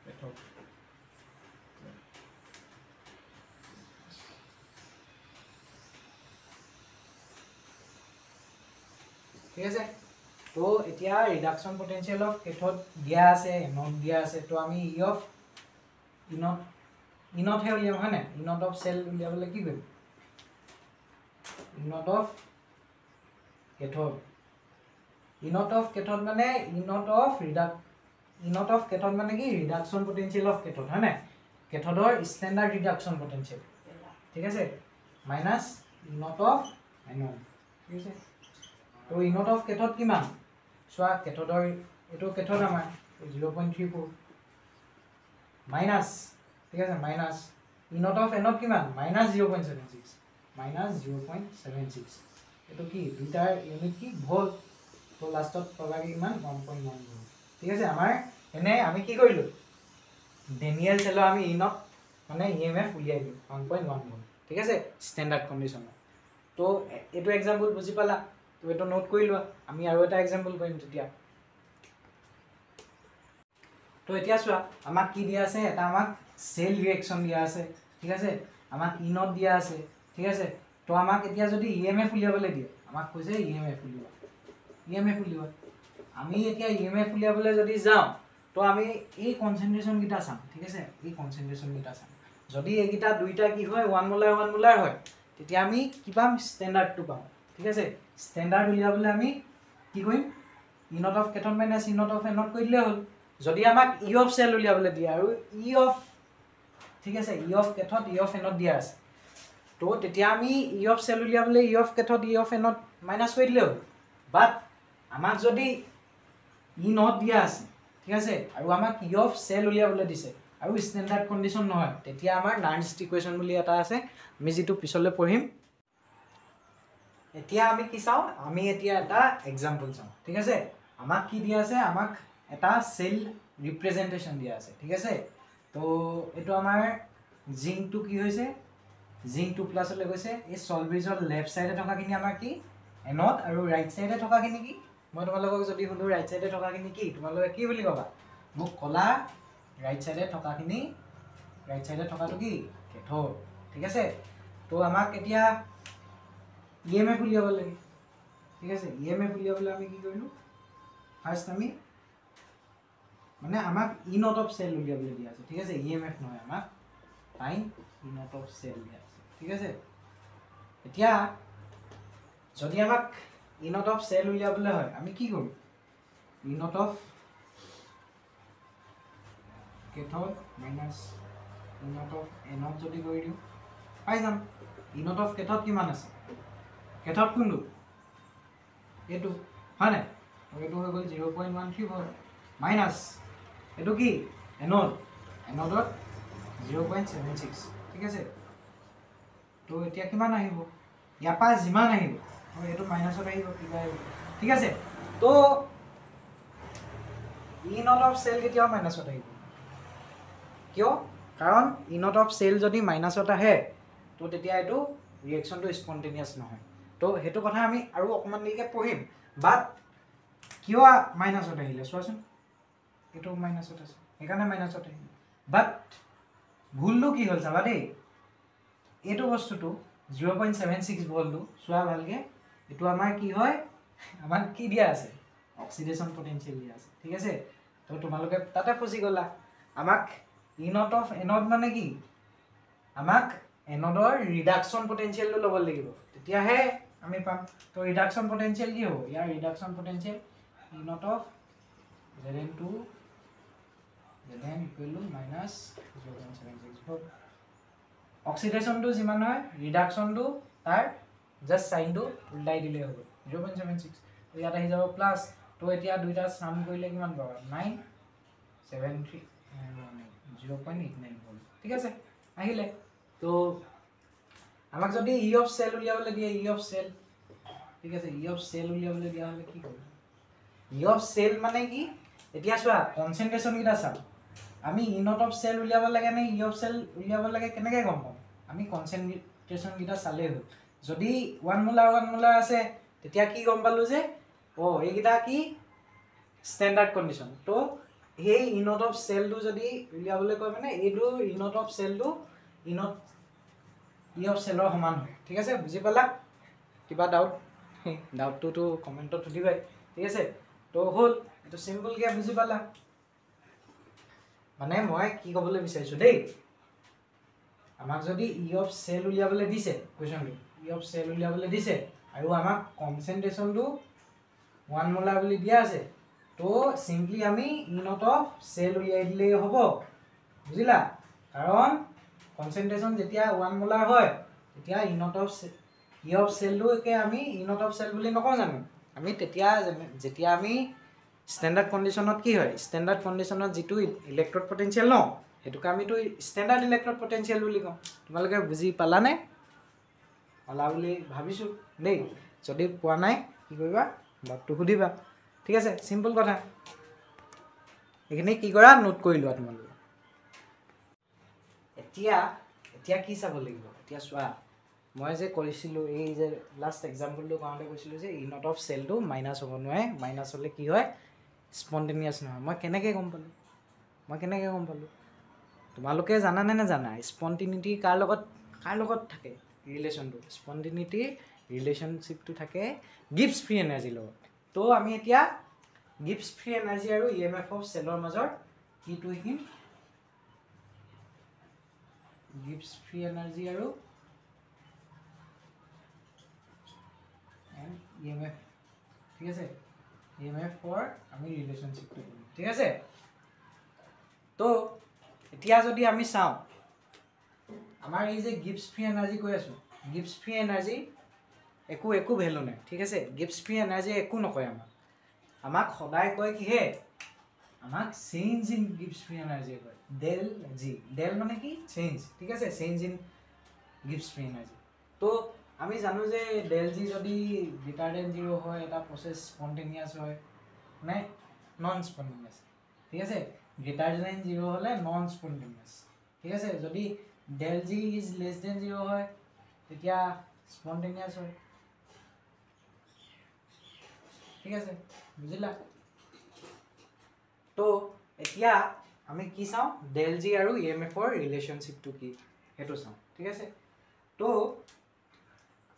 cathode ঠিক আছে তো তো এতিয়া ৰিডাকশ্যন পটেনচিয়েল অফ কেথড দিয়া আছে এনড দিয়া আছে তো আমি ই অফ ইনতহে উলিয়াম হয় নাই ইনত অফ চেল উলিয়াবলৈ কি কৰিম ইনত অফ কেথড মানে ইনত অফ কেথড মানে কি ৰিডাকশ্যন পটেনচিয়েল অফ কেথড হয় নাই কেথডৰ ষ্টেণ্ডাৰ্ড ৰিডাকশ্যন পটেনচিয়েল ঠিক আছে মাইনাছ ইনত অফ এনড ঠিক আছে তো ইনত অফ কেথড কিমান চোৱা কেথডৰ এইটো কেথড আমাৰ 0.34 মাইনাছ ঠিক আছে মাইনাছ ইনত অফ এনড কিমান মাইনাছ 0.76 এইটো কি দুইটাৰ ইউনিট কি ভোল্ট তো লাষ্টত পাবাগে কিমান 1.1 ভোল্ট ঠিক আছে আমাৰ এনে আমি কি কৰিলো ডেনিয়েল চেলৰ আমি ইনত মানে ইএমএফ উলিয়াই দিওঁ 1.1 ভোল্ট ঠিক আছে ষ্টেণ্ডাৰ্ড কণ্ডিশ্যনত তো এইটো এক্সাম্পল বুজি পালা তো এইটো নোট কৰি লোৱা আমি আৰু এটা এক্সাম্পল কৰিম তেতিয়া তো এতিয়া চোৱা আমাক কি দিয়া আছে এটা আমাক সেল ৰিএকশন দিয়া আছে ঠিক আছে আমাক ইনত দিয়া আছে ঠিক আছে তো আমাক এতিয়া যদি ইএমএফ উলিয়াবলৈ দিয়ে আমাক কৈছে ইএমএফ উলিওৱা আমি এতিয়া ইএমএফ উলিয়াবলৈ যদি যাওঁ তো আমি এই কনসেন্ট্রেশন গিটা চাম ঠিক আছে এই কনসেন্ট্রেশন গিটা চাম যদি এইগিটা দুইটা কি হয় 1 মোলাৰ হয় তেতিয়া আমি কি পাম ষ্টেণ্ডাৰ্ডটো পাম ঠিক আছে ষ্টেণ্ডাৰ্ড উলিয়াবলৈ আমি কি কৰিম E naught of cathode minus E naught of anode কৰি দিলে হ'ল যদি আমাক ই অফ সেল উলিয়াবলৈ দিয়ে আৰু ই অফ ঠিক আছে ই of cathode E of and দিয়া আছে তো তেতিয়া আমি ই অফ সেল উলিয়াবলৈ ই of cathode E of and minus কৰি দিলে হ'ল বাট আমাক যদি ই নট দিয়া আছে ঠিক আছে আৰু আমাক ই অফ সেল উলিয়াবলৈ দিছে আৰু ষ্টেণ্ডাৰ্ড কণ্ডিশ্যন নহয় তেতিয়া আমাৰ নাৰ্নষ্ট ইকুৱেশ্যন বুলি এটা আছে আমি যেটো পিছলৈ পঢ়িম এতিয়া আমি কি চাও আমি এতিয়া এটা এক্সাম্পল চাও ঠিক আছে আমাক কি দিয়া আছে আমাক এটা সেল ৰিপ্ৰেজেন্টেশন দিয়া আছে ঠিক আছে তো এটো আমাৰ জিংক টু কি হৈছে জিংক 2 প্লাস লৈ গৈছে এই সলব্ৰিজৰ লেফট সাইডে থকা কিনি আমাৰ কি এনড আৰু ৰাইট সাইডে থকা কিনি কি মই তোমালোকক যদি হুদু ৰাইট সাইডে থকা কিনি কি তোমালোকে কি বুলি কবা মোক কলা ৰাইট সাইডে থকা কিনি ৰাইট সাইডে থকাটো কি কেথড ঠিক আছে তো আমাক এতিয়া ইএমএফ উলিয়াব লাগে ঠিক আছে ইএমএফ উলিয়াবলৈ আমি কি কৰিলো ফাৰ্স্ট আমি মানে আমাক ইনত অফ সেল উলিয়াবলৈ দিয়া আছে ঠিক আছে ইএমএফ নহয় আমাক টাইম ইনত অফ সেল দিয়া আছে ঠিক আছে এতিয়া যদি আমাক ইনত অফ সেল উলিয়াবলৈ হয় আমি কি কৰিম E naught of cathode minus E naught of anode যদি কৰি দিওঁ পাই যাম ইনত অফ কেথড কিমান আছে কেথড কোনটো এইটো হয় নাই এইটো হৈ গ'ল 0.13 ভোল্ট মাইনাছ এইটো কি এনডত 0.76 ঠিক আছে তো এতিয়া কিমান আহিব ইয়াৰ পৰা যিমান আহিব আৰু এইটো মাইনাছত আহিব কিবা আহিব ঠিক আছে তো ইনত অফ সেল কেতিয়াও মাইনাছত আহিব কিয় কাৰণ ইনত অফ সেল যদি মাইনাছত আহে তো তেতিয়া এইটো ৰিএকশনটো স্পন্টেনিয়াছ নহয় তো হেতু কথা আমি আৰু অকমান দেৰিকে পঢ়িম বাট কিয় মাইনাছত আহিলে চোৱাচোন এটো মাইনাছত আছে এখানে মাইনাছত আহিলে বাট ভুলটো কি হ'ল চাবা দেই এটো বস্তুটো 0.76 ভোল্টটো চোৱা ভালকে এটো আমাৰ কি হয় আমাৰ কি দিয়া আছে অক্সিডেশন পটেনশিয়েল দিয়া আছে ঠিক আছে তো তোমালোকে তাতে ফসি গলা আমাক ইনত অফ এনড মানে কি আমাক এনডৰ ৰিডাকশন পটেনশিয়েলটো ল'ব লাগিব তেতিয়াহে আমি পাম তো ৰিডাকশন পটেনশিয়েল কি হ'ব ইয়াৰ reduction potential E naught of Zn2 Zn equal to minus 0.76 volt oxidation টু যিমান হয় ৰিডাকশন টু তাৰ জাস্ট সাইন টু উল্টাই দিলে হ'ব 0.76 তো ইয়াত আহি যাব প্লাস তো এতিয়া দুইটা সাম কৰিলে কিমান পাবা 973 0.89 ভোল্ট ঠিক আছে আহিলে তো আমাক যদি ই অফ সেল উলিয়াবলৈ দিয়ে ই অফ সেল ঠিক আছে ই অফ সেল উলিয়াবলৈ দিয়া হলে কি কৰিব ই অফ সেল মানে কি এতিয়া চোৱা কনসেন্ট্রেশন কিটা চাম আমি ইনত অফ সেল উলিয়াব লাগে নে ই অফ সেল উলিয়াব লাগে কেনেকৈ গম পাম আমি কনসেন্ট্রেশন কিটা চালে হ'ল যদি 1 মোলাৰ আছে তেতিয়া কি গম পালো যে ও এইকিটা কি ষ্টেণ্ডাৰ্ড কণ্ডিশ্যন তো এই ইনত অফ সেলটো যদি উলিয়াবলৈ কয় মানে এইটো ইনত অফ সেলটো ইনত ই অফ সেলৰ সমান হয় ঠিক আছে বুজি পালা কিবা ডাউটটো কমেন্টত সুধিবাই ঠিক আছে তো হল এটো সিম্পল কে বুজি পালা মানে মই কি কবলৈ বিচাৰিছো দেই আমাক যদি ই অফ সেল উলিয়াবলৈ দিছে কোৱেশ্চনটো ই অফ সেল উলিয়াবলৈ দিছে আৰু আমাক কনসেন্ট্ৰেচনটো 1 মোলাৰ বুলি দিয়া আছে তো সিম্পলি আমি ই নট অফ সেল উলিয়াই দিলেই হ'ব বুজিলা কাৰণ কনসেন্ট্ৰেচন যেতিয়া 1 মোলাৰ হয় তেতিয়া ই নট অফ সেলটোকে আমি ই নট অফ সেল বুলি নকওঁ জানো আমি তেতিয়া যেতিয়া আমি স্ট্যান্ডার্ড কন্ডিশনত কি হয় স্ট্যান্ডার্ড কন্ডিশনত যেটো ইলেক্ট্রড পটেনশিয়াল ন হেতুকে আমি তো স্ট্যান্ডার্ড ইলেক্ট্রড পটেনশিয়াল বুলি কওঁ তোমালোকে বুজি পালা নে পালা বুলি ভাবিছো দেই যদি পোৱা নাই কি কৰিবা ডাউটটো সুধিবা ঠিক আছে সিম্পল কথা এখিনি কি কৰা নোট কৰি লোৱা তোমালোকে এতিয়া কি চাব লাগিব এতিয়া চোৱা মই যে কৰিছিলো এই যে লাষ্ট এক্সাম্পলটো কাউন্টে কৈছিলো যে ই নট অফ সেলটো মাইনাস হ'ব নোৱাৰে মাইনাস হলে কি হয় স্পন্টেনিয়াস নহয় মই কেনেকৈ গম পালো তোমালোকে জানা নে জানা স্পন্টেনিটি কাৰ লগত থাকে ৰিলেশনটো স্পন্টেনিটি ৰিলেশনশিপটো থাকে গিভছ ফ্ৰী এনাৰ্জি লগত তো আমি এতিয়া গিভছ ফ্ৰী এনাৰ্জি আৰু ইএমএফ অফ সেলৰ মাজৰ কিটো হিম গিভছ ফ্ৰী এনাৰ্জি আৰু ইএমএফ ঠিক আছে ইএমএফ ফৰ আমি ৰিলেশনশিপটো ঠিক আছে তো এতিয়া যদি আমি চাও আমাৰ এই যে গিভছ ফ্ৰী এনাৰ্জি কৈ আছো গিভছ ফ্ৰী এনাৰ্জি একো ভ্যালু নাই ঠিক আছে গিভছ ফ্ৰী এনাৰ্জি একো নকয় আমাক সদায় কয় কি হে আমাক change in gives free energy কয় ডেল জি ডেল মানে কি চেঞ্জ ঠিক আছে change in gives free energy তো আমি জানো যে ডেল জি যদি গ্ৰেটাৰ দেন 0 হয় এটা প্ৰসেস স্পন্টেনিয়াস হয় নে নন স্পন্টেনিয়াস ঠিক আছে গ্ৰেটাৰ দেন 0 হলে নন স্পন্টেনিয়াস ঠিক আছে যদি del G is less than 0 হয় তেতিয়া স্পন্টেনিয়াস হয় ঠিক আছে বুজিলা তো এতিয়া আমি কি চাও ডেল জি আৰু ইএমএফ ৰ ৰিলেশনশিপটো কি হেতু চাও ঠিক আছে তো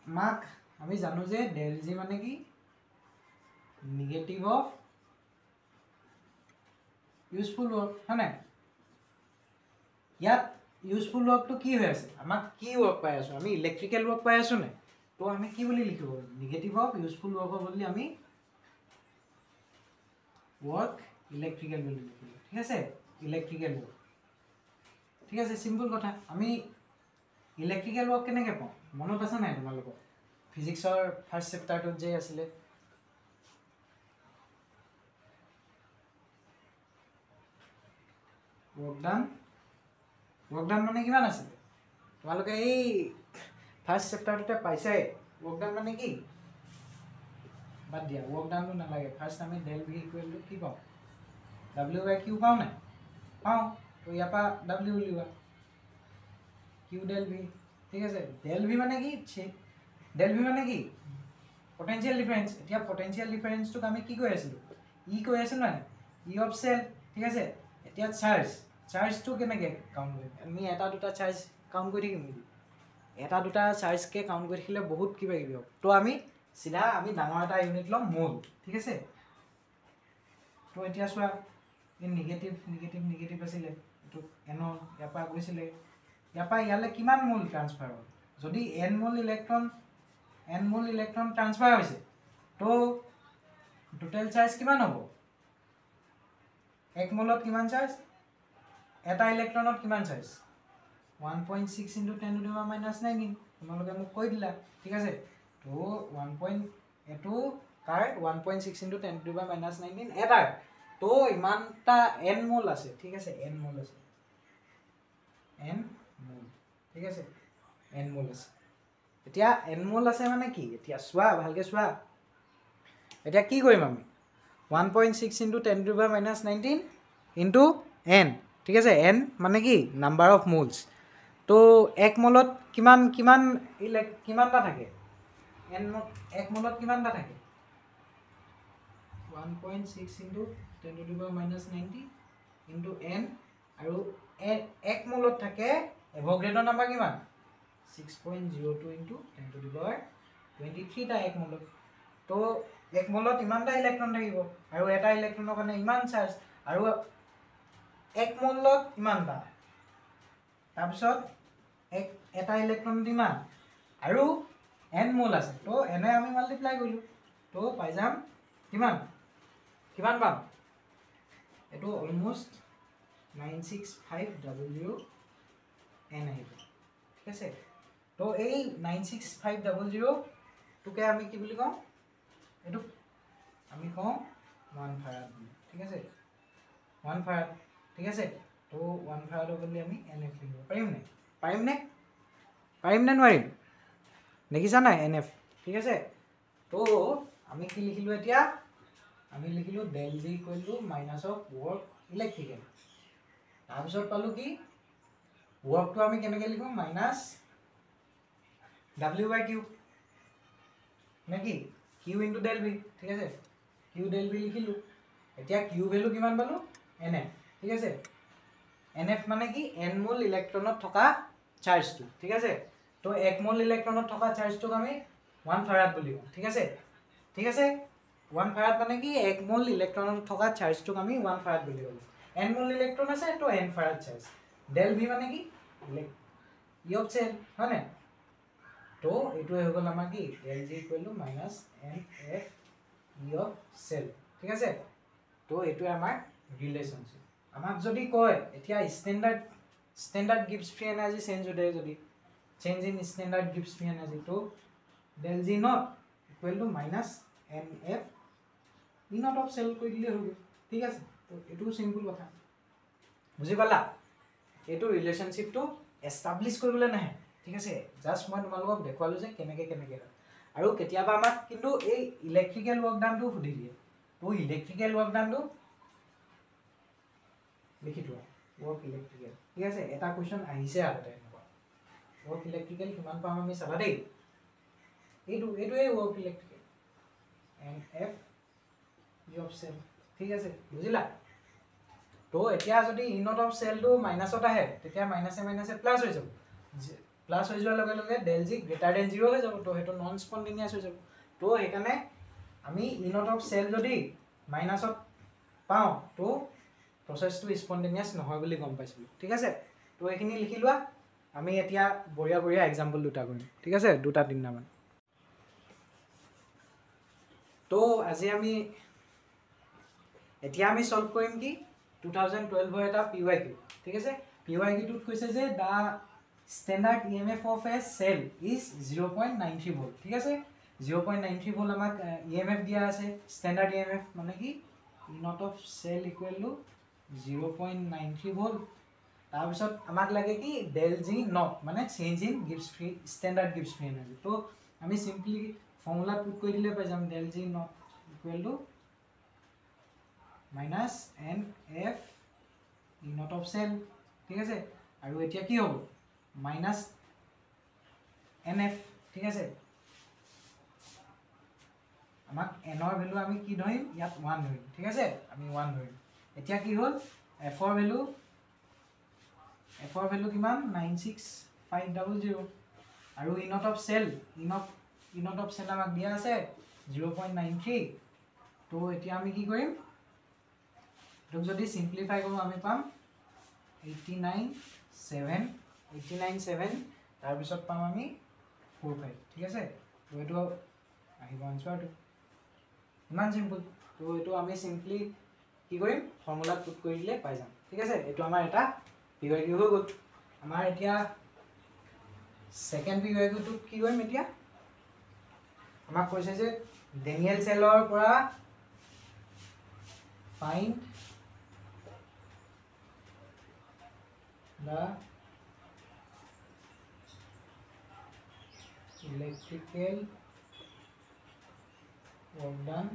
মাক আমি জানো যে ডেল জি মানে কি নেগেটিভ অফ ইউজফুল ওয়ার্ক হয়নে ইয়াত ইউজফুল ওয়ার্কটো কি হৈ আছে আমাক কি ওয়ার্ক পাই আছো আমি ইলেক্ট্ৰিক্যাল ওয়ার্ক পাই আছো নে তো আমি কি বুলি লিখিব নেগেটিভ অফ ইউজফুল ওয়ার্ক বুলি আমি ওয়ার্ক ইলেক্ট্রিক্যাল বুলি লিখিব ঠিক আছে ইলেক্ট্রিক্যাল ওয়ার্ক ঠিক আছে সিম্পল কথা আমি ইলেক্ট্রিক্যাল ওয়ার্ক কেনেকৈ পাওঁ মনত আছে নাই তোমালোকৰ ফিজিক্সৰ ফাৰ্স্ট চেপ্টাৰটোত যে আছিলে work done মানে কিমান আছিল তোমালোকে এই ফাৰ্স্ট চেপ্টাৰটোতে পাইছাই work done মানে কি বাদ দিয়া work done টো নালাগে ফার্স্ট আমি del v ইকুয়াল টু কি পাওঁ w/q পাওঁ নাই পাওঁ তো ইয়াৰ পৰা w উলিওৱা q del v ঠিক আছে del v মানে কি del v মানে কি পটেনশিয়াল ডিফারেন্স এতিয়া পটেনশিয়াল ডিফারেন্সটোক আমি কি কৈ আছিলো ই কৈ আছিল মানে ই অফ সেল ঠিক আছে এতিয়া চাৰ্জটো কেনেকৈ কাউন্ট কৰিম আমি এটা দুটা চাৰ্জ কাউন্ট কৰি থাকিম নেকি এটা দুটা চাৰ্জকে কাউন্ট কৰি থাকিলে বহুত কিবা কিবি হ'ব তো আমি সিধা আমি ডাঙৰ এটা ইউনিট লম মোল ঠিক আছে তো এতিয়া চোৱা এই নেগেটিভ আছিলে তো এন ইয়াৰ পৰা গৈছিলে ইয়াৰ পৰা ইয়ালে কিমান মোল ট্ৰান্সফাৰ হ'ল যদি n মোল ইলেক্ট্ৰন ট্ৰান্সফাৰ হৈছে তো টোটাল চাৰ্জ কিমান হ'ব এক মোলত কিমান চাৰ্জ এটা ইলেক্ট্ৰনত কিমান চাৰ্জ 1.6 * 10⁻⁻⁹ তোমালোকে মোক কৈ দিলা ঠিক আছে তো 1.এটো কাৰ 1.6 * 10⁻⁹ এটাৰ তো ইমানটা n মোল আছে ঠিক আছে n মোল আছে n মোল ঠিক আছে n মোল আছে এতিয়া n মোল আছে মানে কি এতিয়া চোৱা ভালকে চোৱা এতিয়া কি কৰিম আমি 1.6 * 10⁻⁹ ইনটু n ঠিক আছে n মানে কি নাম্বাৰ অফ মোলস তো এক মোলত কিমানটা থাকে n এক মোলত কিমানটা থাকে 1.6 * 10⁻⁹ ইনটু n আৰু এক মোলত থাকে এভোগাড্ৰ নাম্বাৰ কিমান 6.02 * 10⁻23 টা এক মোলত তো এক মোলত ইমানটা ইলেক্ট্ৰন থাকিব আৰু এটা ইলেক্ট্ৰনৰ কাৰণে ইমান চাৰ্জ আৰু এক মোলত ইমানটা তাৰপিছত এটা ইলেক্ট্ৰনত ইমান আৰু n মোল আছে তো এনে আমি মাল্টিপ্লাই কৰিলোঁ তো পাই যাম কিমান পাম এইটো অলমোষ্ট 96500 n আহিব ঠিক আছে তো এই 96500 টোকে আমি কি বুলি কওঁ এইটো আমি কওঁ 1 ফাৰাড ঠিক আছে 1 ফাৰাড ঠিক আছে তো 1 ফাৰাডৰ বুলি আমি nf লিখিব পাৰিম নে নোৱাৰিম দেখিছা নাই nf ঠিক আছে তো আমি কি লিখিলোঁ এতিয়া আমি লিখিলোঁ del g equal to minus of work electrical তাৰপিছত পালোঁ কি workটো আমি কেনেকৈ লিখোঁ minus w by q নেকি q into del v ঠিক আছে q del v লিখিলোঁ এতিয়া q ভ্যালু কিমান পালোঁ nf ঠিক আছে nf মানে কি n মোল ইলেক্ট্ৰনত থকা চাৰ্জটো ঠিক আছে তো 1 মোল ইলেক্ট্ৰনত থকা চাৰ্জটোক আমি 1 ফাৰাড বুলি কওঁ ঠিক আছে 1 ফাৰাড মানে কি 1 মোল ইলেক্ট্ৰনত থকা চাৰ্জটোক আমি 1 ফাৰাড বুলি কওঁ n মোল ইলেক্ট্ৰন আছে তো n ফাৰাড চাৰ্জ del v মানে কি ই অফ চেল হয়নে তো এইটো হৈ গ'ল আমাৰ কি del g equal to minus nf E of cell ঠিক আছে তো এইটো আমাৰ ৰিলেশনশিপ আমাক যদি কয় এতিয়া স্ট্যান্ডার্ড গিভস ফ্রি এনার্জি চেঞ্জ হৈ যায় যদি চেঞ্জ ইন স্ট্যান্ডার্ড গিভস ফ্রি এনার্জি তো del g not equal to minus nf E naught of cell কৰি দিলে হ'ব ঠিক আছে তো এটো সিম্পল কথা বুজি পালা এটো ৰিলেশনশিপটো এস্টাবলিশ কৰিবলৈ নাহে ঠিক আছে জাস্ট মই তোমালোকক দেখুৱালো যে কেনেকৈ আৰু কেতিয়াবা আমাক কিন্তু এই ইলেক্ট্ৰিক্যাল ওয়াৰ্ক ডানটো সুধি দিয়ে তো ইলেক্ট্ৰিক্যাল ওয়াৰ্ক ডানটো লিখি থোৱা ওয়াৰ্ক ইলেক্ট্ৰিক্যাল ঠিক আছে এটা কোৱেশ্চন আহিছে আগতে ওয়াৰ্ক ইলেক্ট্ৰিক্যাল কিমান পাম আমি চাবা দেই এইটোৱে work electrical nf E of cell ঠিক আছে বুজিলা তো এতিয়া যদি ই নট অফ সেলটো মাইনাসত আহে তেতিয়া মাইনাসে প্লাস হৈ যাব প্লাস হৈ যোৱাৰ লগে লগে del g গ্ৰেটাৰ দেন 0 হৈ যাব তো হেটো নন স্পন্টেনিয়াস হৈ যাব তো এখানে আমি ই নট অফ সেল যদি মাইনাসত পাও তো প্ৰসেসটো স্পন্টেনিয়াস নহয় বুলি গম পাইছিলো ঠিক আছে তো এখিনি লিখি লোৱা আমি এতিয়া বঢ়িয়া এক্সাম্পল দুটা কৰিম ঠিক আছে দুটা তিনটা মান তো আজি আমি এতিয়া আমি সলভ কৰিম কি 2012 এর এটা PYQ ঠিক আছে PYQ টুত কৈছে যে দা standard EMF of a cell is 0.93 volt ঠিক আছে 0.93 volt আমাক EMF দিয়া আছে স্ট্যান্ডার্ড EMF মানে কি E naught of cell equal to 0.93 volt তাৰ পিছত আমাক লাগে কি del g naught মানে change in gives free standard গিভস ফ্রি এনার্জি তো আমি সিম্পলি ফর্মুলা পুট কৰি দিলে পাই যাম del g naught equal to minus nf E naught of cell ঠিক আছে আৰু এতিয়া কি হ'ব minus nf ঠিক আছে আমাক n ৰ ভ্যালু আমি কি ধৰিম ইয়াত 1 ধৰিম ঠিক আছে আমি 1 ধৰিম এতিয়া কি হ'ল f ৰ ভ্যালু কিমান 96500 আৰু E naught of cell আমাক দিয়া আছে 0.93 তো এতিয়া আমি কি কৰিম তোক যদি সিম্পলিফাই কৰো আমি পাম 897 তাৰ পিছত পাম আমি 45 ঠিক আছে তো এটো আহিব আনসাৰটো ইমান সিম্পল তো এটো আমি সিম্পলি কি কৰিম ফৰ্মুলা পুট কৰি দিলে পাই যাম ঠিক আছে এটো আমাৰ এটা PYQ হৈ গ'ল আমাৰ এতিয়া সেকেন্ড PYQ টু কি কৰিম এতিয়া আমাক কৈছে যে ডেনিয়েল সেলৰ পৰা find the electrical work done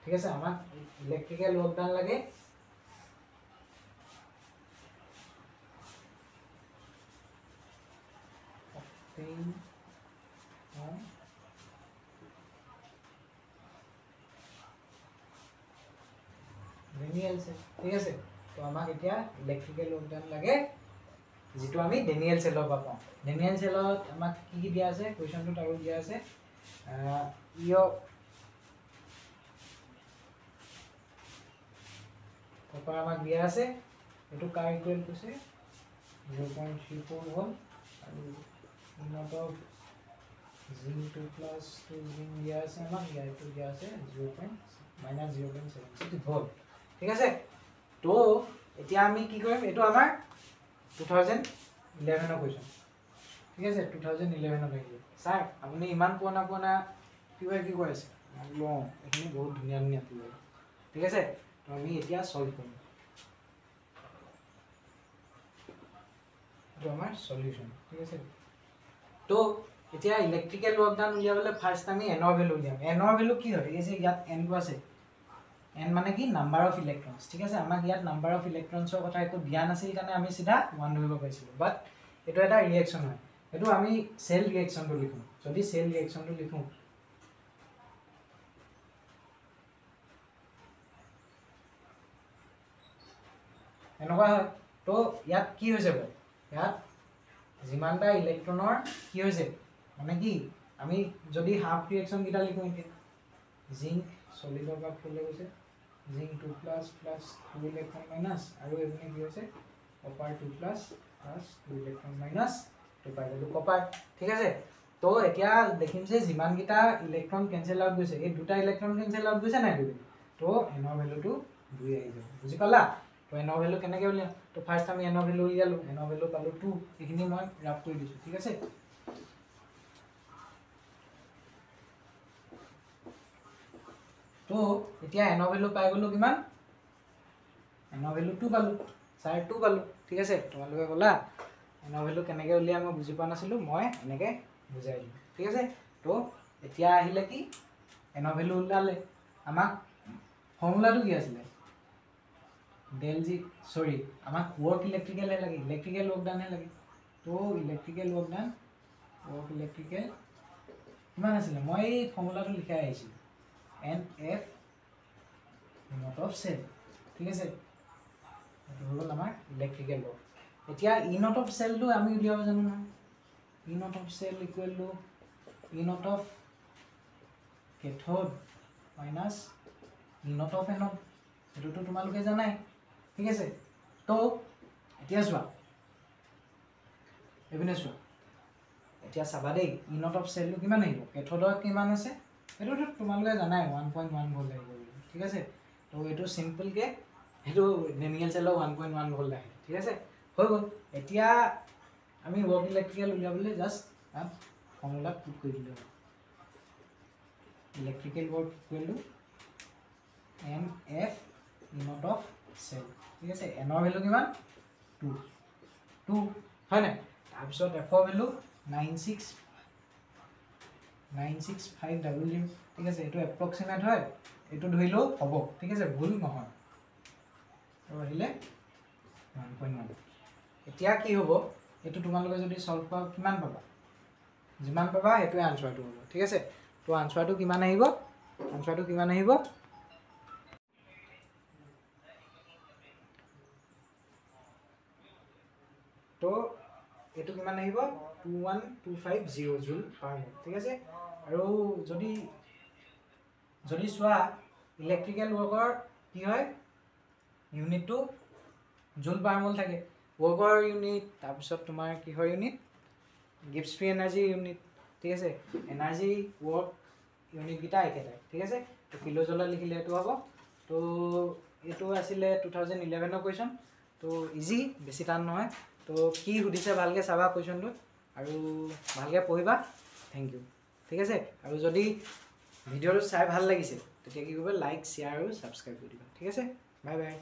ঠিক আছে আমাক ইলেক্ট্রিক্যাল ওয়ার্ক ডান লাগে ডেনিয়েল সেল ঠিক আছে তো আমাক এতিয়া ইলেক্ট্রিক্যাল ওয়ার্ক ডান লাগে যেটো আমি ডেনিয়েল সেলৰ পৰা পাওঁ ডেনিয়েল সেলত আমাক কি দিয়া আছে কোৱেশ্চনটো আৰু দিয়া আছে কপাৰ আমাক দিয়া আছে এটো কাৰ ইকুৱেল কৈছে 0.34 ভোল্ট আৰু ইনট অফ জিংক 2 প্লাস 2 জিংক দিয়া আছে আমাক ইয়াটো দিয়া আছে 0.-0.76 ভোল্ট ঠিক আছে তো এতিয়া আমি কি কৰিম এটো আমাৰ 2011 ৰ কোৱেশ্চন ঠিক আছে 2011 ৰ আহিলে স্যাৰ আপুনি ইমান পুৰণা কিবা কি কৈ আছে লো এখিনি বহুত ধুনিয়া ধুনিয়া কিবা ঠিক আছে তো আমি এতিয়া সলভ কৰিম তো আমাৰ সলিউশন ঠিক আছে তো এতিয়া ইলেক্ট্ৰিক্যাল ওয়াৰ্ক ডান উলিয়াবলে ফাৰ্স্ট আমি n ৰ ভ্যালু উলিয়াম n ৰ ভ্যালু কি হয় এই যে ইয়াত n টো আছে n মানে কি নাম্বার অফ ইলেক্ট্রনস ঠিক আছে আমাক ইয়াত নাম্বার অফ ইলেক্ট্ৰনসৰ কথা একো দিয়া নাছিল কাৰণে আমি সিধা 1 ধৰিব পাইছিলো বাট এটো এটা ৰিঅ্যাকশন হয় এটো আমি সেল ৰিঅ্যাকশন টো লিখো যদি সেল ৰিঅ্যাকশন টো লিখো এনেকুৱা হয় তো ইয়াত কি হৈছে বল ইয়াত যিমানটা ইলেক্ট্ৰনৰ কি হৈছে মানে কি আমি যদি হাফ ৰিঅ্যাকশন কিটা লিখো এতিয়া জিংক সলিডৰ পৰা ফুলে গৈছে জিংক 2 প্লাস 2 ইলেক্ট্ৰন মাইনাস আৰু এপিনে কি হৈছে কপাৰ 2 প্লাস 2 ইলেক্ট্ৰন মাইনাস 2 পাই গলো কপাৰ ঠিক আছে তো এতিয়া দেখিম যে যিমান কিটা ইলেক্ট্ৰন কেনসেল আউট গৈছে এই দুটা ইলেক্ট্ৰন কেনসেল আউট গৈছে নাই দুই তো n ৰ ভ্যালুটো 2 আহি যাব বুজি পালা তো n ৰ ভ্যালু কেনেকৈ উলিয়াম তো ফাৰ্স্ট আমি n ৰ ভ্যালু উলিয়ালো n ৰ ভ্যালু পালো 2 এখিনি মই ৰাফ কৰি দিছো ঠিক আছে তো এতিয়া n ৰ ভ্যালু পাই গলো কিমান n ৰ ভ্যালু 2 পালো স্যাৰ 2 পালো ঠিক আছে তোমালোকে কলা n ৰ ভ্যালু কেনেকৈ উলিয়াম মই বুজি পোৱা নাছিলো মই এনেকৈ বুজাই দিম ঠিক আছে তো এতিয়া আহিলে কি n ৰ ভ্যালু উলালে আমাক ফৰ্মুলাটো কি আছিল del g sorry আমাক work electrical হে লাগে electrical work done হে লাগে তো electrical work done work electrical কিমান আছিল মই এই ফৰ্মুলাটো লিখাই আহিছিল nf not of cell ঠিক আছে এটো হল আমাৰ electrical work এতিয়া e not of cell টো আমি উলিয়াব জানো না e not of cell equal to e not of cathode minus e not of anode এটো তো তোমালোকে জানাই ঠিক আছে তো এতিয়া চোৱা এবিনে চোৱা এতিয়া চাবা দেই ই নট অফ সেল টো কিমান আহিব কেথোডৰ কিমান আছে এটো তো তোমালোকে জানাই 1.1 ভোল্ট আহিব ঠিক আছে তো এটো সিম্পল কে এটো নেমিয়েল সেলৰ 1.1 ভোল্ট আহে ঠিক আছে হৈ গল এতিয়া আমি ওয়ার্ক ইলেক্ট্রিক্যাল উলিয়াবলে জাস্ট ফর্মুলা পুট কৰি দিলো electrical work equal to nf e not of cell ঠিক আছে n ৰ ভ্যালু কিমান 2 হয় না তাৰ পিছত f ৰ ভ্যালু 96500 ঠিক আছে এটো এপ্ৰক্সিমেট হয় এটো ধৰিলো হ'ব ঠিক আছে ভুল নহয় আৰু আহিলে 1.1 এতিয়া কি হ'ব এটো তোমালোকে যদি সলভ কৰা কিমান পাবা যিমান পাবা এটো আনসাৰটো হ'ব ঠিক আছে তো আনসাৰটো কিমান আহিব তো এটো কিমান আহিব 21250 জুল পাৰ মিনিট ঠিক আছে আৰু যদি সোৱা ইলেক্ট্ৰিক্যাল ওয়াৰ্কৰ কি হয় ইউনিটটো জুল পাৰ মোল থাকে ওয়াৰ্কৰ ইউনিট তাৰ পিছত তোমাৰ কি হয় unit gives free energy unit ঠিক আছে এনাৰ্জি ওয়াৰ্ক ইউনিট গিটা একেটাই ঠিক আছে তো কিলো জুল লিখিলে এটো হ'ব তো এটো আছিল 2011 ৰ কোৱেশ্চন তো ইজি বেছি টান নহয় তো কি সুধিছে ভালকে চাবা কোৱেশ্চনটো আৰু ভালকে পঢ়িবা থ্যাংক ইউ ঠিক আছে আৰু যদি ভিডিওটো চাই ভাল লাগিছে তেতিয়া কি কৰিব লাইক শেয়াৰ আৰু সাবস্ক্ৰাইব কৰি দিবা ঠিক আছে বাই বাই